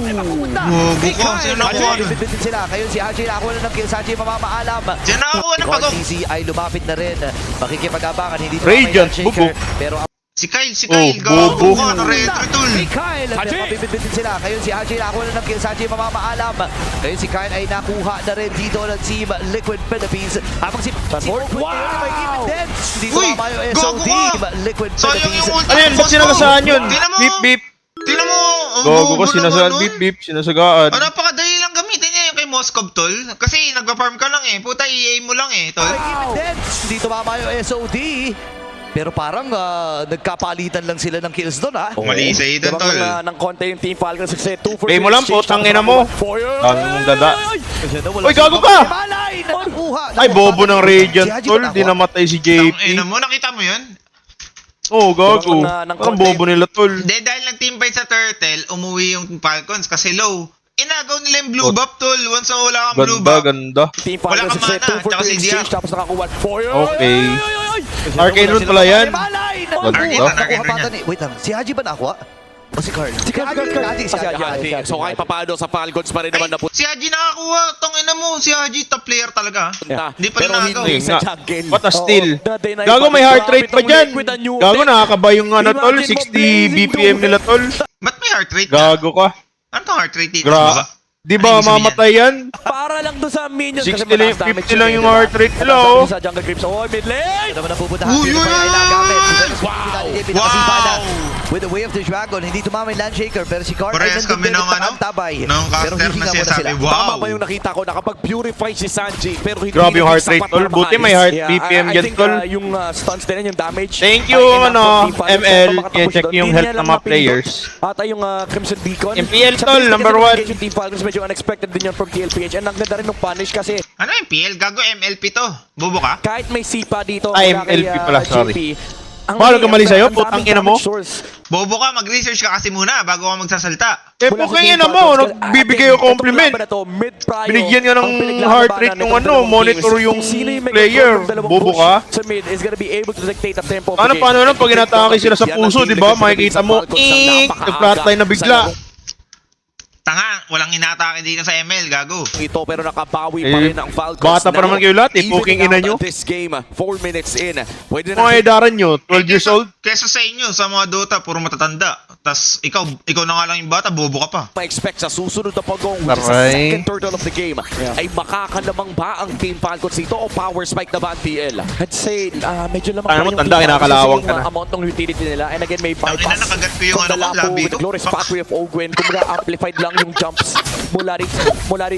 ko, sino nakuha na? Bibitin sila. Ngayon si Haji nakakuha na ng kill. Si Haji mamamaalam. Sino nakakuha Si ng Carl pagong? TC ay lumapit na rin. Makikipag-abangan, hindi tumama yung Radiant, Landshaker. bubo. Pero ang Si Kyle, Oh, gago bobo. ko, ano retro tool. si Kyle, mabibitin sila. Ngayon si Haji nakakuha na ng kill. Si Haji mamamaalam. Ngayon si Kyle ay nakuha na rin dito ng Team Liquid Philippines. Habang si Wow! Hindi Uy, tumama yung gago SOD. ka! Liquid Sayang Philippines. yung ulti. Ano yan? Ba't sinagasaan yun? Tingnan mo. Beep, beep. Tingnan mo. ang Gago bobo ko, sinasagaan. naman Beep, nun. beep. Sinasagaan. Ano, napakadali lang gamitin niya yung kay Moskov, tol. Kasi nagpa-farm ka lang eh. Puta, i-aim mo lang eh, tol. Hindi tumama yung SOD. Pero parang nagkapalitan lang sila ng kills doon, ha? Mali sa idon, tol. ng konti yung Team Falcons kasi 2 for Play mo lang po, tangina mo. Ang dada. Uy, gago ka! Malay! Nakuha! Ay, bobo ng Radiant, tol. Di namatay si Ang JP. ina mo, nakita mo yun? Oo, gago. Ng Parang konti. bobo nila, tol. Hindi, dahil nag-teamfight sa Turtle, umuwi yung Falcons kasi low. Inagaw nila yung blue buff, tol. Once na wala kang blue Ganda, buff. ganda. Team Wala Falcons kang kasi mana, 2 for tsaka 2 si exchange Diak. tapos nakakuha 4. Okay. Arcane root pala yan. Malay! Ganda. Nakuha pa ni... Wait lang, si Haji ba nakuha? O si Carl? Si Carl. Si Haji. So kahit papano sa Falcons pa rin naman napunta. Si Haji nakakuha. Tangina mo, si Haji top player talaga. Hindi pa rin Pero nakagaw. hindi sa Nga. jungle. What a steal. Dati na Gago, may heart rate pa dyan. With a new Gago, tech. nakakaba yung ano, tol. Imagine mo, 60 blazing BPM dude. nila, tol. Ba't may heart rate? Gago ka. Ano tong heart rate dito? Gra. Di ba Ano ibig mamatay yan? Para lang doon sa minions 60 kasi lang, mataas damage 50 lang yun, yung diba? heart rate nila, Mataas oh. Sa jungle creeps. Oh, mid lane! Ito naman ang pupuntahan. Uy, Dito uy, pa ay uy, nagamit. wow! Nakasipa na. Wow! With the way of the dragon, hindi tumama yung Landshaker, pero si Carl Parehas kami ng ano? tabay. Ng Pero caster hihinga na muna sinasabi. sila. Wow! Tama ba yung nakita ko? Nakapag-purify si Sanji. Pero hindi Grabe yung heart sapat rate, tol. para Buti may makaalis. heart BPM I dyan, think tol. yung stunts din, yung damage. Thank you, ay enough ano, for Team Falcons ML. na makatapos I-check doon. yung Hindi health nila ng mga napindot. players. At ay yung Crimson Beacon. MPL, Sa tol, base number kasi 1. engage yung Team Falcons medyo unexpected din yun from TLPH. And ang ganda rin ng punish kasi Ano yung PL? Gago MLP to. Bobo ka? kahit may sipa dito Ay, mula kay, MLP pala, JP, sorry. Mahal ka mali sa'yo, putang ina mo. Bobo ka, mag-research ka kasi muna bago ka magsasalta. Eh, pukay ina mo, nagbibigay yung compliment. Binigyan ka ng heart rate yung ano, monitor yung player. Bobo ka. Paano lang pag inatake sila sa puso, di ba? Makikita mo, nag-flatline na bigla. Tanga, walang inatake dito sa ML, gago. Ito pero nakabawi pa rin ang Falcons. Bata pa naman kayo lahat, puking ina nyo. This game, 4 minutes in. Pwede Mga edaran nyo, 12 years old. Kesa sa inyo, sa mga Dota, puro matatanda. Tas ikaw na nga lang yung bata, bobo ka pa. ma-expect sa susunod na pagong which is the Aray. second turtle of the game ay makakalamang ba ang Team Falcons dito o power spike na ba ang TL? I'd say medyo lamang Paano pa mo yung tanda, Team Falcons kinakalawang kasi ka yung na. amount ng utility nila. And again, may Tangina, bypass nakagat ko yung from the ano ko, Lapo labi with ko. the glorious pathway of Ogwen. Kumbaga, amplified lang yung jumps mula rin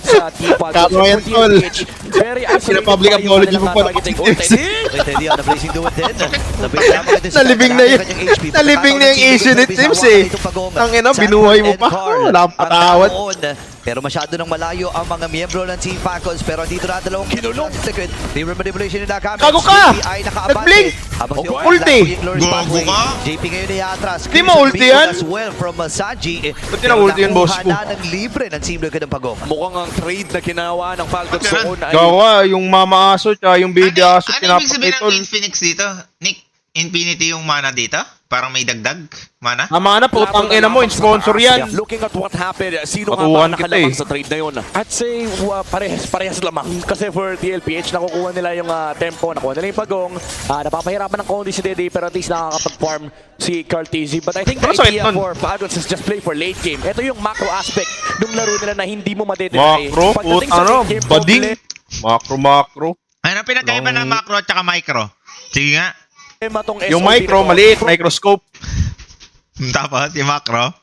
sa Team Falcons. Tama yan, For tol. TLPH, very isolated Public pa yung apology mo kanilang pa. targeting. Oh, Teddy! Okay, Teddy on the blazing duet din. Nalibing na yung nalibing na yung Asian teams eh. Tangina, binuhay mo pa. Wala kang patawad. Pero masyado nang malayo ang mga miyembro ng Team Falcons. Pero dito na dalawang kinulong. Team manipulation nila kami. Gago ka! ay nakaabante. Nag-blink! Habang si Owen Ulti! nasa yung glorious Gago pathway. ka! JP ngayon ay atras. Di mo ulti yan? As well from Sanji. Ba't yun ang ulti yan, boss ko? Nakuha na ng libre ng Team Liquid ng Pagong. Mukhang ang trade na ginawa ng Falcons Ganun. noon ay Gawa, yung mama aso tsaka yung baby aso, Ano ibig sabihin ng pinapakitol. Infinix dito? Nick, Infinity yung mana dito? Parang may dagdag mana? Tama na, putang ina mo, sponsor yan. looking at what happened, sino nga ba Matuwan kita nakalamang eh. sa trade na yun? I'd say parehas lamang. Kasi for TLPH, nakukuha nila yung tempo, nakuha nila yung pagong. Napapahirapan ng konti si Dede, pero at least nakakapag-farm si Cartesi. But I think the Pero sakit idea nun. for Falcons is just play for late game. Ito yung macro aspect ng laro nila na hindi mo madedeny. Macro, Pagdating sa ano, late game, bading. Macro. Ano pinagkaiba ng macro at saka micro? Sige nga. problema tong Yung SOP micro, na to. maliit, microscope. Tapos yung macro.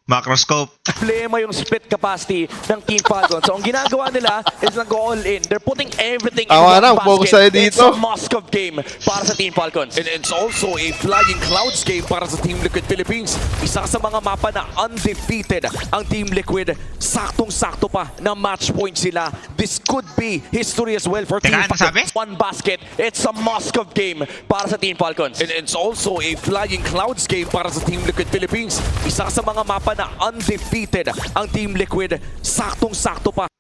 Macroscope. Problema yung split capacity ng Team Falcons. So ang ginagawa nila is nag-go all in. They're putting everything in Tama one na, focus basket. tayo It's dito. a Moscow game para sa Team Falcons. And it's also a Flying Clouds game para sa Team Liquid Philippines. Isa sa mga mapa na undefeated ang Team Liquid. Saktong-sakto pa na match point sila. This could be history as well for Teka, Team ano sabi? Falcons. One basket. It's a Moscow game para sa Team Falcons. And it's also a Flying Clouds game para sa Team Liquid Philippines. Isa sa mga mapa na undefeated ang Team Liquid. Saktong-sakto pa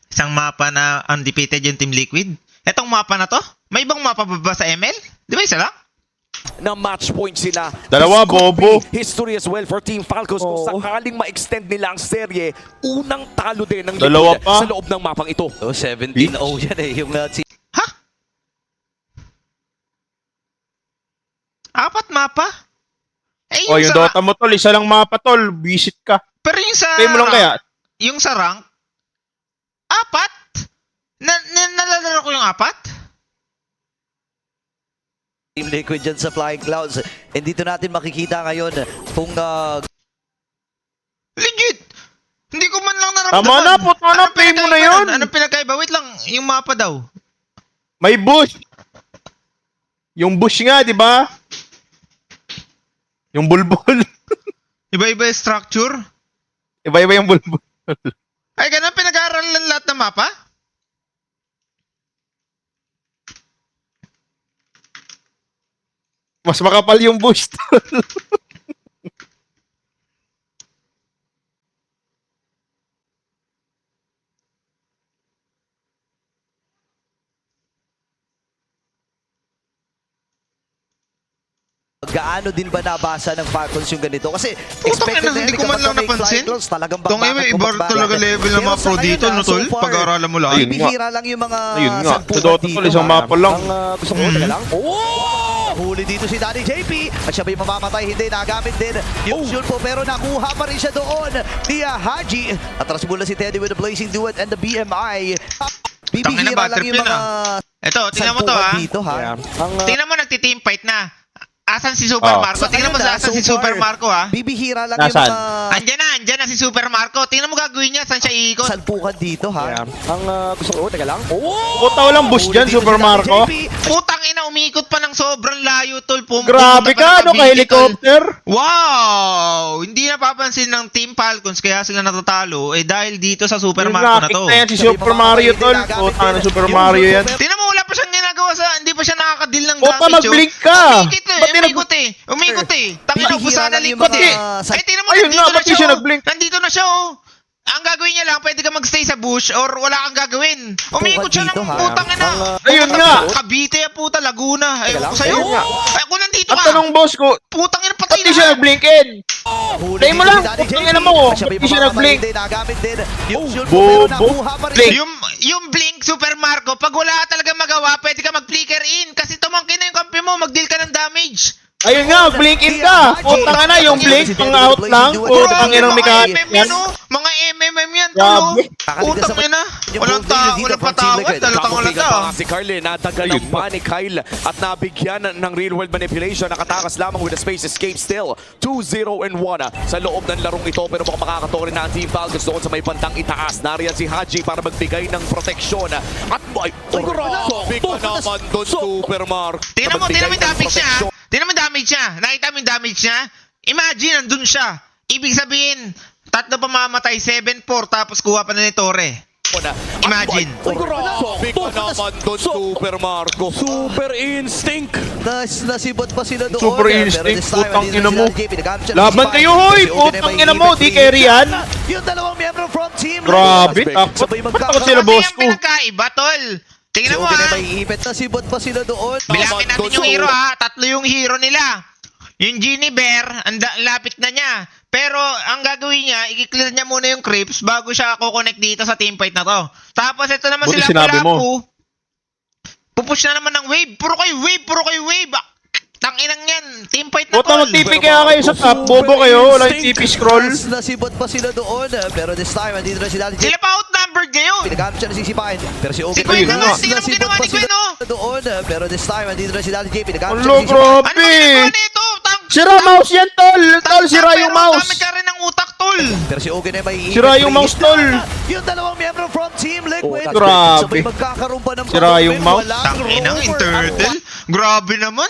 Isang mapa na undefeated yung Team Liquid. Etong mapa na to? May ibang mapa ba ba sa ML? Di ba isa lang? na match point sila. Dalawa, This could bobo. be history as well for Team Falcons kung Oo. sakaling ma-extend nila ang serye. Unang talo din ng Dalawa Liquid pa. sa loob ng mapang ito. So 17-0 yan eh. Yung team. Ha? Apat mapa? Eh, O, yung sa, Dota mo tol, isa lang mapa tol, visit ka. pero yung sa Kaya mo lang kaya? Yung sa rank, apat? Nalalaro ko yung apat? Team Liquid dyan sa Flying Clouds. And dito natin makikita ngayon kung Legit! Hindi ko man lang naramdaman. Tama na, puto na, Anong pay mo na pinagkaiba yun. nun? Anong pinagkaiba? Wait lang, yung mapa daw. May bush. Yung bush nga, di ba? Yung bulbul. Iba-iba yung structure. Iba-iba yung bulbul. Ay, ganun pinag-aaralan lahat ng mapa? Mas makapal yung bush tol. gaano din ba nabasa ng Falcons yung ganito? Kasi Putang ina, hindi ko man lang napansin. Tong iba talaga level ng mga pro dito, no tol? Pag-aaralan mo lang. Ayun nga. Bihira lang yung mga Ayun nga. Sa sampukan Dota dito, tol, isang ha? mapa lang. Ang gusto ko, teka lang. Huli dito si Danny JP at siya ba yung mamamatay? Hindi, nagamit din yung shield po pero nakuha pa rin siya doon ni Haji. Atras mula si Teddy with the Blazing Duet and the BMI. Tangina, Bibihira bad lang trip yung yun, mga Ito, tingnan mo to sampukan ha. dito ha. Tingnan mo nagti-team fight na. Asan si Super Oh. Marco? Tingnan mo Ayun na, asan si so Super far, Marco ha. Bibihira lang Nasaan? yung mga Andyan na si Super Marco. Tingnan mo gagawin niya. Saan siya iikot? salpukan dito ha. Ang gusto ko, teka lang. Puta, walang bush Huli dyan, dito Super si Danny Marco. JP. Putang ina, umikot pa ng sobrang layo, tol. Grabe ka, ano ka, helicopter? Wow! Hindi napapansin ng Team Falcons kaya sila natatalo dahil dito sa Super Yung Marco na nakik to. na yan si Super Mario tol. Puta na Super Mario yan. Tingnan mo, wala pa siyang ginagawa ginagawa sa, hindi pa siya nakaka-deal ng Opa, damage. mag-blink ka! Ba't Umikot eh. Tangin na, Bihira ubusan na lang yung likod mga eh. sa- Ay, tingnan mo, Ayun nandito nga, na ba't di siya, siya oh. nag-blink? Nandito na siya, oh. Ang gagawin niya lang, pwede ka magstay sa bush or wala kang gagawin. Umikot siya ng dito, ha? putang ina. Ayun nga. Cavite puta, Laguna. Ay, ko sa'yo. Ayun nga. Ay, kung nandito Ang ka. tanong boss ko, Putang ina, ba't patay di na. siya nag-blink in? Huli Tayo mo dito lang, si Daddy putang JP. ina mo, Siya ba't may di siya mga nag-blink? kamay din, nagamit din. Yung shield Bobo. mo, pero nakuha pa rin. Blink. Yung blink, Super Marco, pag wala ka talaga magawa, pwede ka mag-flicker in. Kasi tumangkin na yung kampi mo, mag-deal ka ng damage. Ayun nga, blink in ka. Putang na, yung blink, pang out lang. Putang ina ng mechanic yan. Mga MMM yan, Grabe. tulo. Putang ina. Walang patawad, talatang wala Kapigan pa nga ta. si Carly, natagal ng pa ni Kyle at nabigyan ng real world manipulation. Nakatakas lamang with a space escape still. 2-0-1 sa loob ng larong ito, pero mukhang makakatorin na ang Team Falcons doon sa may bandang itaas. Nariyan si Haji para magbigay ng proteksyon. At may grabe ka naman doon, Super Mark. Tingnan mo yung damage niya. Tingnan mo yung damage niya. Nakita mo yung damage niya? Imagine, nandun siya. Ibig sabihin, tatlo pa mamatay, 7-4, tapos kuha pa na ni Torre. Imagine. Grabe ka naman doon, Super Marco. Super instinct. Nasibot pa sila doon. Super Pero instinct, this time, putang andito ina na si mo. Daddy JP. Nagamit siya ng Laban spike. kayo, hoy! Si Oden ay Putang may ina mo, ipit di free carry hit. yan. Yung dalawang miyembro from Team Grabe, Liquid. takot. Sabay Ba't sila boss Kasi ko? yung pinagkaiba, tol. Si Tingnan mo Oden ay ha. may ipit. Nasibot pa sila doon. Bilangin natin yung hero ha. Tatlo yung hero nila. Yung Genie Bear, lapit na niya. Pero ang gagawin niya, i-clear niya muna yung creeps bago siya kukonect dito sa teamfight na to. Tapos ito naman Buti sila sinabi mo. Palapu. Pupush na naman ng wave. Puro kayo wave. Tanginang yan. Teamfight na Puta, tol. mag-TP kaya kayo sa top. Bobo kayo, wala yung TP scroll. Nasibot pa sila doon. Pero this time, andito na si Daddy JP. Sila pa outnumbered ngayon. Pinagamit siya na sisipain. Pero si Oden Si Gwen ay naman, tingnan mo nasibot ginawa pa ni Gwen, sila oh. doon. Pero this time, andito na si Daddy JP. Pinagamit siya Hello, na sisipain. Ano grabe. ginagawa nito? Sira mouse yan, tol. Tol, sira yung mouse. Dami ka rin ng utak, tol. Pero si Ogen ay may Sira yung mouse, tol. Yung dalawang miyembro from Team Liquid. Grabe. Sabay magkakaroon pa ng Sira yung mouse. Tanginang yung turtle. Grabe naman.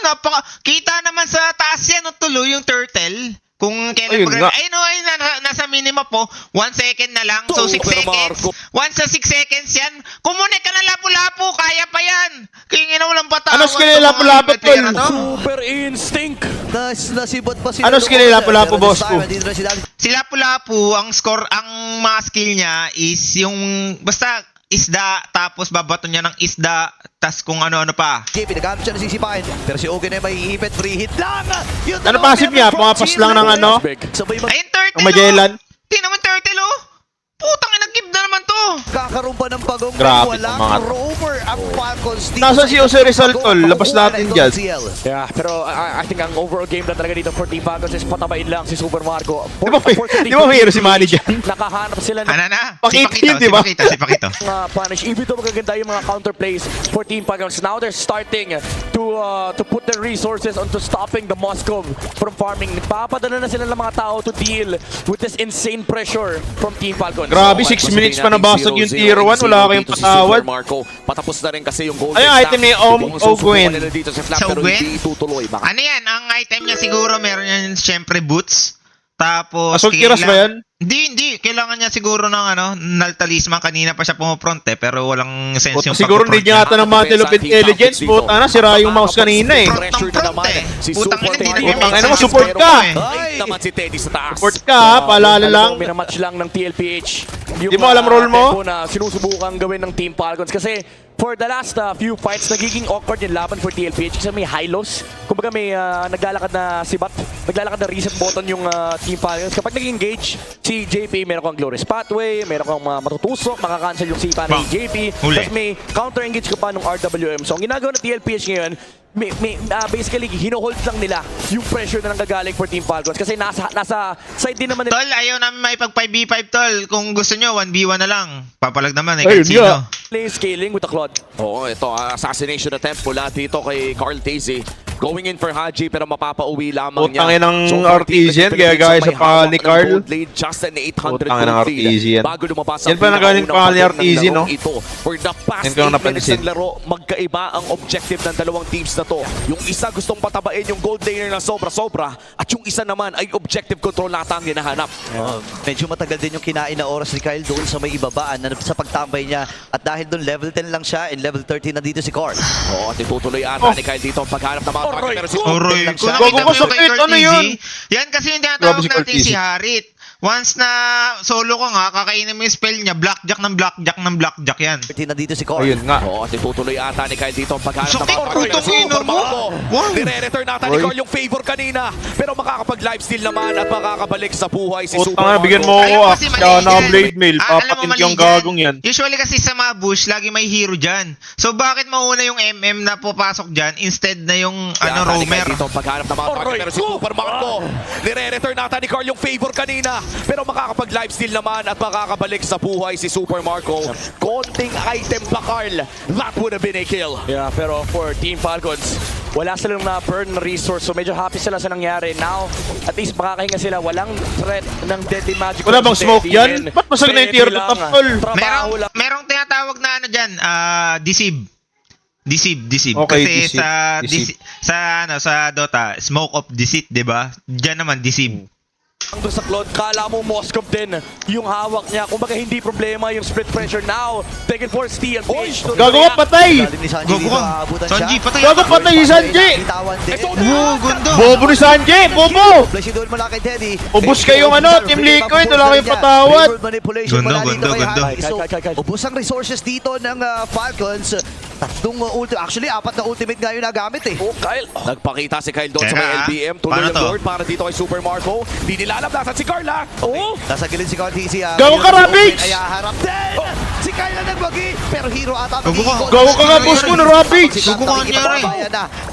Kita naman sa taas yan, no, tuloy yung turtle. Kung kailan Ayun nga. ay no, ay nasa minima po, 1 second na lang. So 6 Super seconds. Marco. Once sa 6 seconds yan, kumunik ka na lapu-lapu, kaya pa yan. Kaya nga walang patawad. Ano skill nila lapu-lapu, tol? Super instinct. Nasibot pa sila Ano doon. skill nila, lapu-lapu, Pero this boss time, ko? andito na si Daddy Si Lapu-Lapu, ang score, ang mga skill niya is yung, basta isda, tapos babato niya ng isda, tas kung ano-ano pa. JP. Pinagamit siya na sisipain. Pero si Ogen ay may ipit. Free hit lang. Yung Ano dalawang passive miyembro niya? from Pumapas Team lang ng Liquid. ano? Sabay Ayun, turtle, Ang Magellan. Tingnan mo yung turtle, oh. Putang ina, give na naman to. magkakaroon pa ng pagong. Grabe Walang mga- rover ang Falcons. dito Nasaan sa si Jose Rizal, tol? Labas natin dyan. Yeah, pero I think ang overall game na talaga dito for Team Falcons is patabain lang si Super Marco. Di ba mayroon si Manny dyan? Nakahanap sila ng Ano na? Pakito Si yun, di ba? Si Pakito. mga punish. Even though magaganda yung mga counter plays for Team Falcons, now they're starting to put their resources onto stopping the Moscow from farming. Papadala na sila ng mga tao to deal with this insane pressure from Team Falcons. Grabe, 6 minutes pa nabasag yung tier 1. Wala kayong patawad. Marco, patapos na rin kasi yung gold. Ay, ang item ni Ogwen. Dito sa Flap, Sa pero Ogwen? hindi tutuloy. Ano yan? Ang item niya siguro meron yan syempre boots. Tapos Assault Kiras ba yan? Hindi. Kailangan niya siguro ng null talisman. Kanina pa siya pumufront pero walang sense yung Siguro hindi niya ata ng mga Telop Intelligence. Puta na, sira yung mouse kanina eh. Pressure na naman. Si Putang Super ina, hindi Mario. nag-make Ano mo, sense. support ka? Ay, naman si Teddy sa taas. Support ka, paalala lang. Minamatch lang ng TLPH. Di mo alam role mo? tempo na sinusubukan gawin ng Team Falcons kasi for the last few fights, nagiging awkward yung laban for TLPH kasi may high-lows. Kumbaga may naglalakad na si Bat, naglalakad na reset button yung Team Falcons. Kapag nag-engage si JP, meron kang Glorious Pathway, meron kang matutusok, makakancel yung sipa ni JP. Huli. Tapos may counter-engage ka pa ng RWM. So ang ginagawa ng TLPH ngayon, basically, hinohold lang nila yung pressure na nanggagaling for Team Falcons kasi nasa side din naman nila. Tol, ayaw namin maipag 5v5 tol. Kung gusto nyo, 1v1 na lang. Papalag naman Ayun, kahit sino. yeah. Play scaling with the Claude. Oo, ito, assassination attempt mula dito kay Carl Tazzy. Going in for Haji pero mapapauwi lamang niya. Putangin ng So far, Artesian, Team kaya guys, Philippines sa pangalan ni may hawak ng Carl. gold lead, just an 800 Putangin ng gold lead. Artesian. Bago lumabas Yan pa nagaling pinakaunang pangalan ni pagod ng Artesian, larong no? ito. For the past Yan ko 8 lang minutes napansin. ng laro, magkaiba ang objective ng dalawang teams na to. Yung isa gustong patabain yung gold laner na sobra-sobra at yung isa naman ay objective control nata ang hinahanap. Medyo matagal din yung kinain na oras ni Kyle doon sa may ibabaan na sa pagtambay niya at dahil dahil doon level 10 lang siya and level 13 na dito si Core. Oo, at itutuloy ata ni Kyle dito ang paghanap ng mga target. Pero si Oroy, lang kung siya. nakita mo yung kay Sakit, Kurt ano Easy, yun? yan kasi yung Grabe tinatawag si Kurt natin si Easy. Harit. Once na solo ko nga, kakainin mo yung spell niya, blackjack ng blackjack yan. 13 na dito si Core. Ayun nga. Oo, at itutuloy ata ni Kyle dito ang paghanap ng Sakit, mga target. putang Si ina Super mo. Marco. Wow. Nire-return ata ni Oy. Carl yung favor kanina. Pero makakapag-lifesteal naman at makakabalik sa buhay si Puta Super nga, Marco. bigyan mo Alam ako mo ah. kasi Siya mali na yan. blade mail. Alam mo Papatin mali yung yan. gagong yan. Usually kasi sa mga bush, lagi may hero dyan. So bakit mauna yung MM na pupasok dyan instead na yung roamer? Dito ang paghanap ng mga target. Pero si Super Marco. Nire-return ata ni Carl yung favor kanina. Pero makakapag-lifesteal naman at makakabalik sa buhay si Super Marco. Konting item pa, Carl. That would have been a kill. Yeah, pero for Team Falcons, wala silang na-burn na resource. So medyo happy sila sa nangyari. Now, at least makakahinga sila. Walang threat ng Deadly Magic. Wala bang smoke yan? Ba't masag na yung tier 2 top tol? Merong tinatawag na ano dyan, deceive. Deceive. Okay, Kasi deceive. sa Dota, smoke of deceit, 'di ba? Diyan naman deceive. Doon sa Claude, kala mo Moskov din yung hawak niya. Kumbaga hindi problema yung split pressure now. Taken for steal. Gago ka, patay! Galing ni Sanji Gogo dito, ka. aabutan Sanji, siya. patay. Gago, patay si Sanji! Bitawan din. Wow, ganda. Bobo ni Sanji! Bobo! Flash doon mula kay Teddy. Ubus kayong ano, Team Liquid, wala kayong patawad. Reverb manipulation Ganda, mula dito kay ganda. Hagi. So, Kyle. ubus ang resources dito ng Falcons. Tatlong actually, 4 na ultimate nga yung nagamit eh. Oh, Kyle. Nagpakita si Kyle doon sa may Teka, LBM. Tuloy paano ang to? Lord para dito kay Super Marco. Hindi nilalablasan si Carla. Oo. Nasa gilid si Carl TC. Gago ka, Rabix! Kaya harap din! Si Kyle na nagwagi, pero hero ata. Gago ka. Gago ka nga, boss ko, na Rabix! Gago ka, nangyari.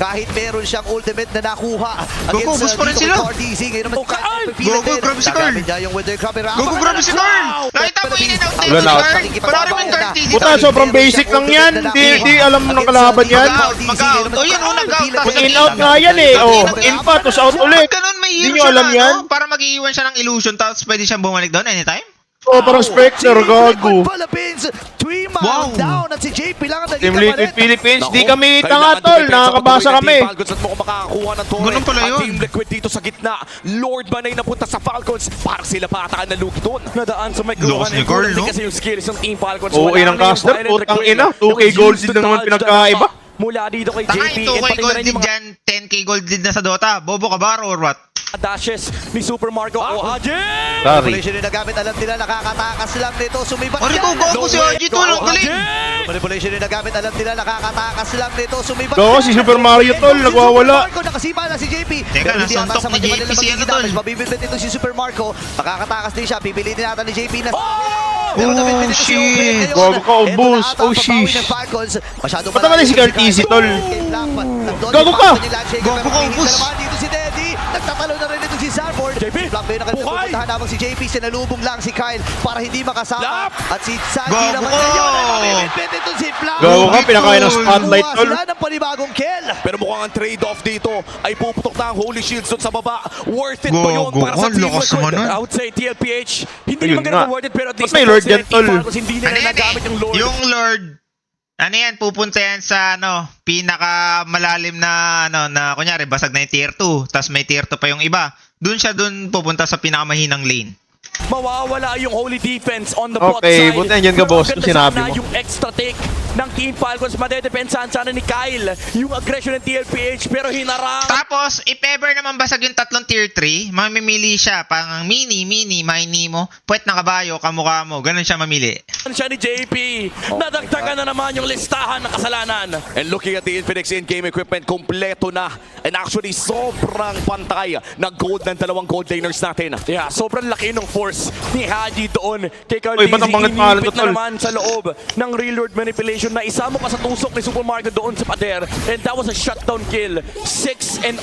Kahit meron siyang ultimate na nakuha. Gago, boss pa rin sila. RTC. Ngayon naman si Kyle. Gago, grabe si Carl. Gagamit niya yung Wither Crab. Gogo, grabe si Carl! Nakita mo in and out Wala na. Panoorin mo yung Kurt Easy. Puta, sobrang basic lang yan. Di alam mo ng kalaban yan. Mag-out. O yan, nag-out. Pag In out nga yan eh. Oh, in pa, tapos out ulit. Ganun, may Hindi hero nyo siya alam na, yan? no? Para mag-iiwan siya ng illusion tapos pwede siyang bumalik doon anytime? Oh, parang Spectre, gago. Philippines, 3 miles Wow. down at si JP lang ang Team naging Liquid kapalit. Philippines, di Nako, kami kailangan tanga tol, dumipensa nakakabasa patuloy ng kami. Team Falcons at mukhang makakakuha ng torre. Ganun pala Ang yun. Team Liquid dito sa gitna. Lord Manay napunta sa Falcons. Parang sila pa ata ang nalugi doon. Nadaan sa may Lakas gruhan. ni Carl, no? Kasi yung skills ng Team Falcons. Oo, wala inang na yung caster, violent putang recoil. ina, 2K That was gold used din to naman dodge pinagkaiba. the- Mula dito kay Tanga, JP. yung 2K and pati na gold rin lead yung mga dyan, 10K gold lead na sa Dota. Bobo ka ba or what? dashes ni Super Marco. Oh, Haji! Sorry. Manipulation yung nagamit, alam nila nakakatakas lang nito. Sumibat Ori ko, gago si RG to, ang galing! Manipulation yung nagamit, alam nila nakakatakas lang nito. Sumibat Gago, si Super Mario tol, nagwawala. Marco, nakasipa na si JP. Teka, Pero hindi nasuntok ata sa ni kanya JP nila si magiging ano, tol? damage. Mabibigyan ito si Super Marco. Makakatakas din siya. Pipilitin natin ni JP na. Oh, shit. Gago ka, ubus. Oh, sheesh. Ba't naman si Kurt Easy, tol? Gago ka! Gago ka, ubus. Dito si Teddy. Nagtatalo na rin ito si Sanford. JP, Black Bay na kanyang bukay! pupuntahan habang si JP. Sinalubong lang si Kyle para hindi makasama. Lap! At si Sandy Gago naman ka! ngayon. Ay mamimit ito si Black. Gago ka, pinakain ng spotlight Kuha tol. sila ng panibagong kill. Pero mukhang ang trade-off dito ay puputok na ang Holy Shields doon sa baba. Worth it ba yun Gago para sa ka, Team lakas Liquid? naman nun. I would say TLPH, hindi Ayun naman ganun nga. worth it, pero at Ba't least may Lord yan, tol? hindi nila Ano yan nagamit eh? yung Lord. Yung Lord, ano yan, pupunta yan sa pinaka malalim na kunyari basag na yung tier 2, tapos may tier 2 pa yung iba. Doon siya pupunta sa pinakamahinang lane. Mawawala yung holy defense on the bot Okay, side. buti nandiyan ka, Pero boss, ang ganda kung sinabi sana mo. yung extra take ng Team Falcons. Madedepensahan sana ni Kyle yung aggression ng TLPH, pero hinarang. Tapos, if ever naman basag yung tatlong tier 3, mamimili siya pang mini, mo, puwet ng kabayo, kamukha mo. Ganun siya mamili. Siya ni JP. Nadagdagan na naman yung listahan ng kasalanan. And looking at the Infinix in-game equipment, kompleto na. And actually, sobrang pantay ng gold ng dalawang gold laners natin. Yeah, sobrang laki ng force ni Haji doon kay Carl Uy, ba't ang bangit pangalan Inipit to, na tol? naman sa loob ng real world manipulation na isa mo pa sa tusok ni Super Marco doon sa pader. And that was a shutdown kill. 6-0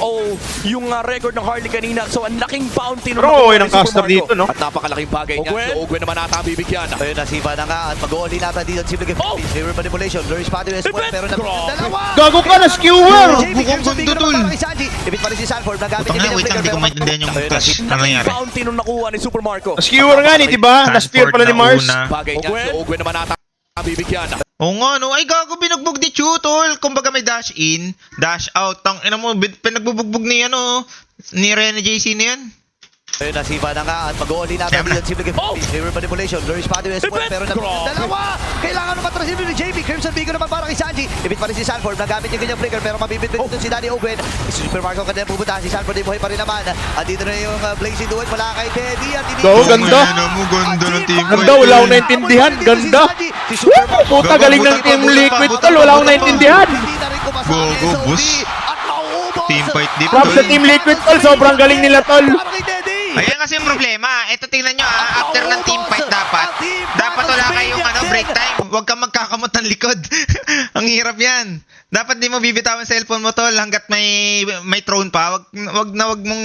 yung record ng Harley kanina. So, ang laking bounty ng Pero okay ng caster dito, no? At napakalaking bagay niya. Ogwen? Si Ogwen naman ata ang bibigyan. Ayun, nasiba na nga at mag-uuli natin dito ang Simple Oh! Favor manipulation. Lurish Padre as well, pero Grabe. dalawa! Gago ka na, skewer! JP, Bukong Crimson Beacon gundo, naman tol. para kay Sanji. Ibig pa rin si Sanford. Nagamit Putang niya nga, wait lang, hindi ko maintindihan yung touch. Ano nangyari? Bounty nung nakuha ni Super Marco. Skewer nga ni, diba? Na-spear pala ni Mars. Bagay niya. Si Ogwen naman ata ang bibigyan. Oo nga, no? Ay, gago, binugbog ni Chu, tol. Kumbaga may dash in, dash out. Tang ina mo, pinagbubugbog ni, ni Rene JC na yan. Ayun, nasiba na nga at mag-uuli natin Tama dito na. ang Simple Oh! Favor manipulation. Lurish Padre as well, pero Grabe. dalawa! Kailangan naman posible ni JP. Crimson Vigo naman para kay Sanji. Ibit pa rin si Sanford. Nagamit yung kanyang flicker pero mabibit dito si Danny Owen. Si Super Marco kanina pupunta. Si Sanford ay buhay pa rin naman. Andito na yung Blazing Duet mula kay Teddy. At Go, ganda. Ganda ng team Ganda, wala akong naintindihan. Ganda. Puta, galing ng Team Liquid tol. Wala akong naintindihan. Go, boss. Team fight deep, Props sa tol. Team Liquid tol. Sobrang galing nila tol. Para kay Teddy. Ayan kasi yung problema. Ito tingnan nyo after ng team fight dapat wala kayong break time. Huwag kang magkakamot ng likod. Ang hirap yan. Dapat di mo bibitawan sa cellphone mo tol hanggat may throne pa. Wag mong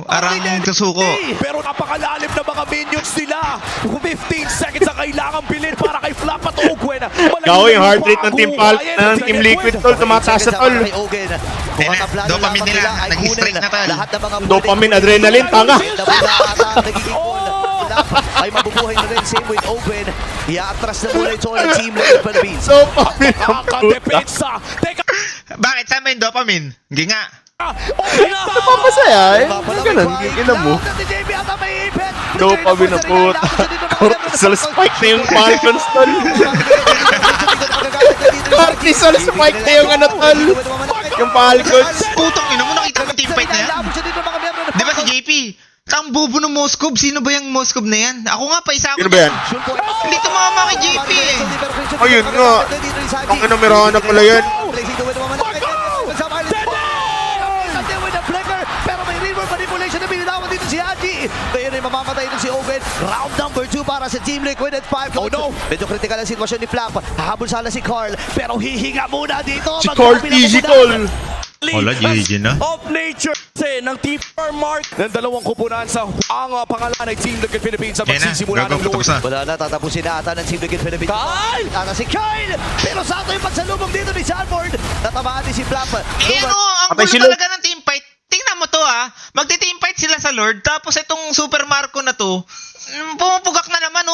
arang susuko. Pero napakalalim na mga minions nila. 15 seconds ang kailangan bilhin para kay Flap at Ogwen. Gawa yung heart rate ng Team Liquid tol. Tumataas sa tol. Dopamine nila. Nag-strike na tol. Dopamine, adrenaline, tanga. Ay mabubuhay na rin. Same with Owen. Iatras na muna ito ng Team Liquid Philippines. So, pamit ang puta. Nakakadepensa. Teka, Bakit? Saan ba yung dopamine? Hindi nga. Napapasaya eh. Ganun, ina mo. Dopamine na puta. Cortisol spike na yung Falcons tol. Cortisol spike na yung tol. Yung Falcons. Putang ina mo, nakita mo team fight na yan? Di ba si JP? Ang bobo ng Moskov. Sino ba yung Moskov na yan? Ako nga pa isa ako. Sino ba yan? Hindi tumama kay JP eh. Ayun nga. Ang inumirahan na pala yan. Pero may reverb manipulation na binitawan dito si Haji. Ngayon ay mamamatay ito si Owen. Round number 2 para sa Team Liquid at 5. Oh no! Medyo critical ang sitwasyon ni Flap. Hahabol sana si Carl. Pero hihinga muna dito. Si Carl Physical. Wala, GG na. of nature ng Team Mark ng dalawang kupunan sa ang pangalan ay Team Liquid Philippines ang Yan na, magsisimula ng gagawin Lord. na. Wala na, tatapusin na ata ng Team Liquid Philippines. Kyle! Ata si Kyle! Pero sakto yung pagsalubong dito ni Sanford. Natamaan din si Flap. Ang Patay gulo si Lord. talaga ng team fight. Tingnan mo to magti-team fight sila sa Lord. Tapos itong Super Marco na to, pumupugak na naman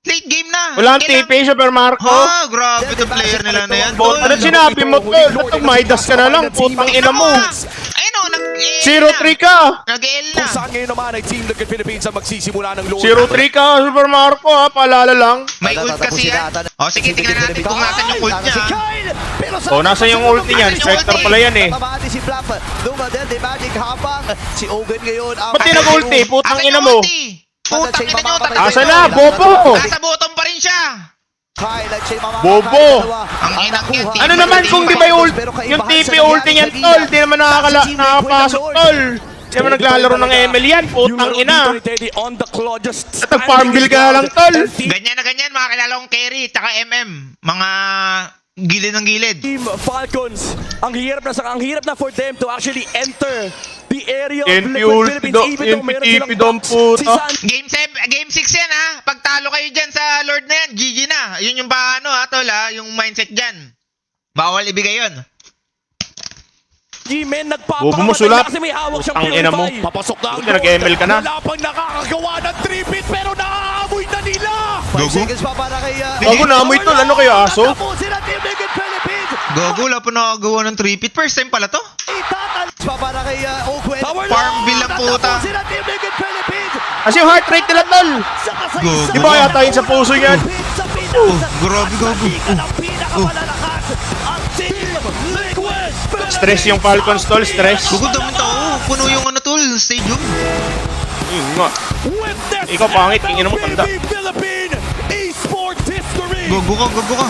Late game na. Wala ang TP, Super Marco. Grabe itong player nila na yan. Ano sinabi mo tol? Ba't Midas ka na lang? Putang ina mo. Ayun 0-3 ka. Nag-L Kung na. saan ngayon naman ay Team Liquid Philippines ang magsisimula ng Lord. 0-3 ka, Super Marco ha. Paalala lang. May ult kasi yan. Sige, tingnan natin kung nasan yung ult niya. Oh, nasa yung ulti niyan. Spectre pala yan eh. Tatamaan din si Flap. Dumadel, di magic habang si Owen ngayon. Ba't di nag-ulti? Putang Asan ina yung mo. ulti? Putang ina nyo. Asa na, bobo? Nasa bottom pa rin siya. Bobo! Ang inang yan, team. Ano naman kung di ba yung TP ulti niyan tol? Di naman nakakapasok tol. Di naman naglalaro ng ML yan. Putang ina. On the claw, just At nag-farm bill ka na lang tol. Ganyan na ganyan, mga kilala kong carry, tsaka MM. Mga gilid ng gilid. Team Falcons. Ang hirap na for them to actually enter the area of NP Liquid ulti Philippines do- even though meron NP silang dom box. puta. Si San Game 6 yan Pag talo kayo dyan sa Lord na yan, GG na. Yun yung paano tol yung mindset dyan. Bawal ibigay yun. G-Men Bobo mo, nagpapamatay sulat. na kasi may hawak siyang Ang ina mo. Purify. Papasok na ang Buti nag-ML ka na. Wala pang nakakagawa ng 3-bit pero naaamoy na nila. 5 seconds pa para kay... Gago na amoy tol. Ano kayo aso? Tatapusin ang Team Liquid Philippines. Gago, wala pa nakagawa ng 3-pit. First time pala to. Itatalas pa para kay Owen. Farm bill lang puta. Tatapusin ang Team Liquid Philippines. Kasi yung heart rate nila tol. Sa kasaysayan. Go. Di ba yata yun sa puso yan? Sa pinakasarap grabe, gago. ng pinakamalalakas ang Team Liquid Philippines. Stress yung Falcons tol. Stress. Gago, daming tao. Puno yung tol, stadium. Yun nga. With this Ikaw pangit, tingin mo tanda. Philippine Esport history. Gago ka.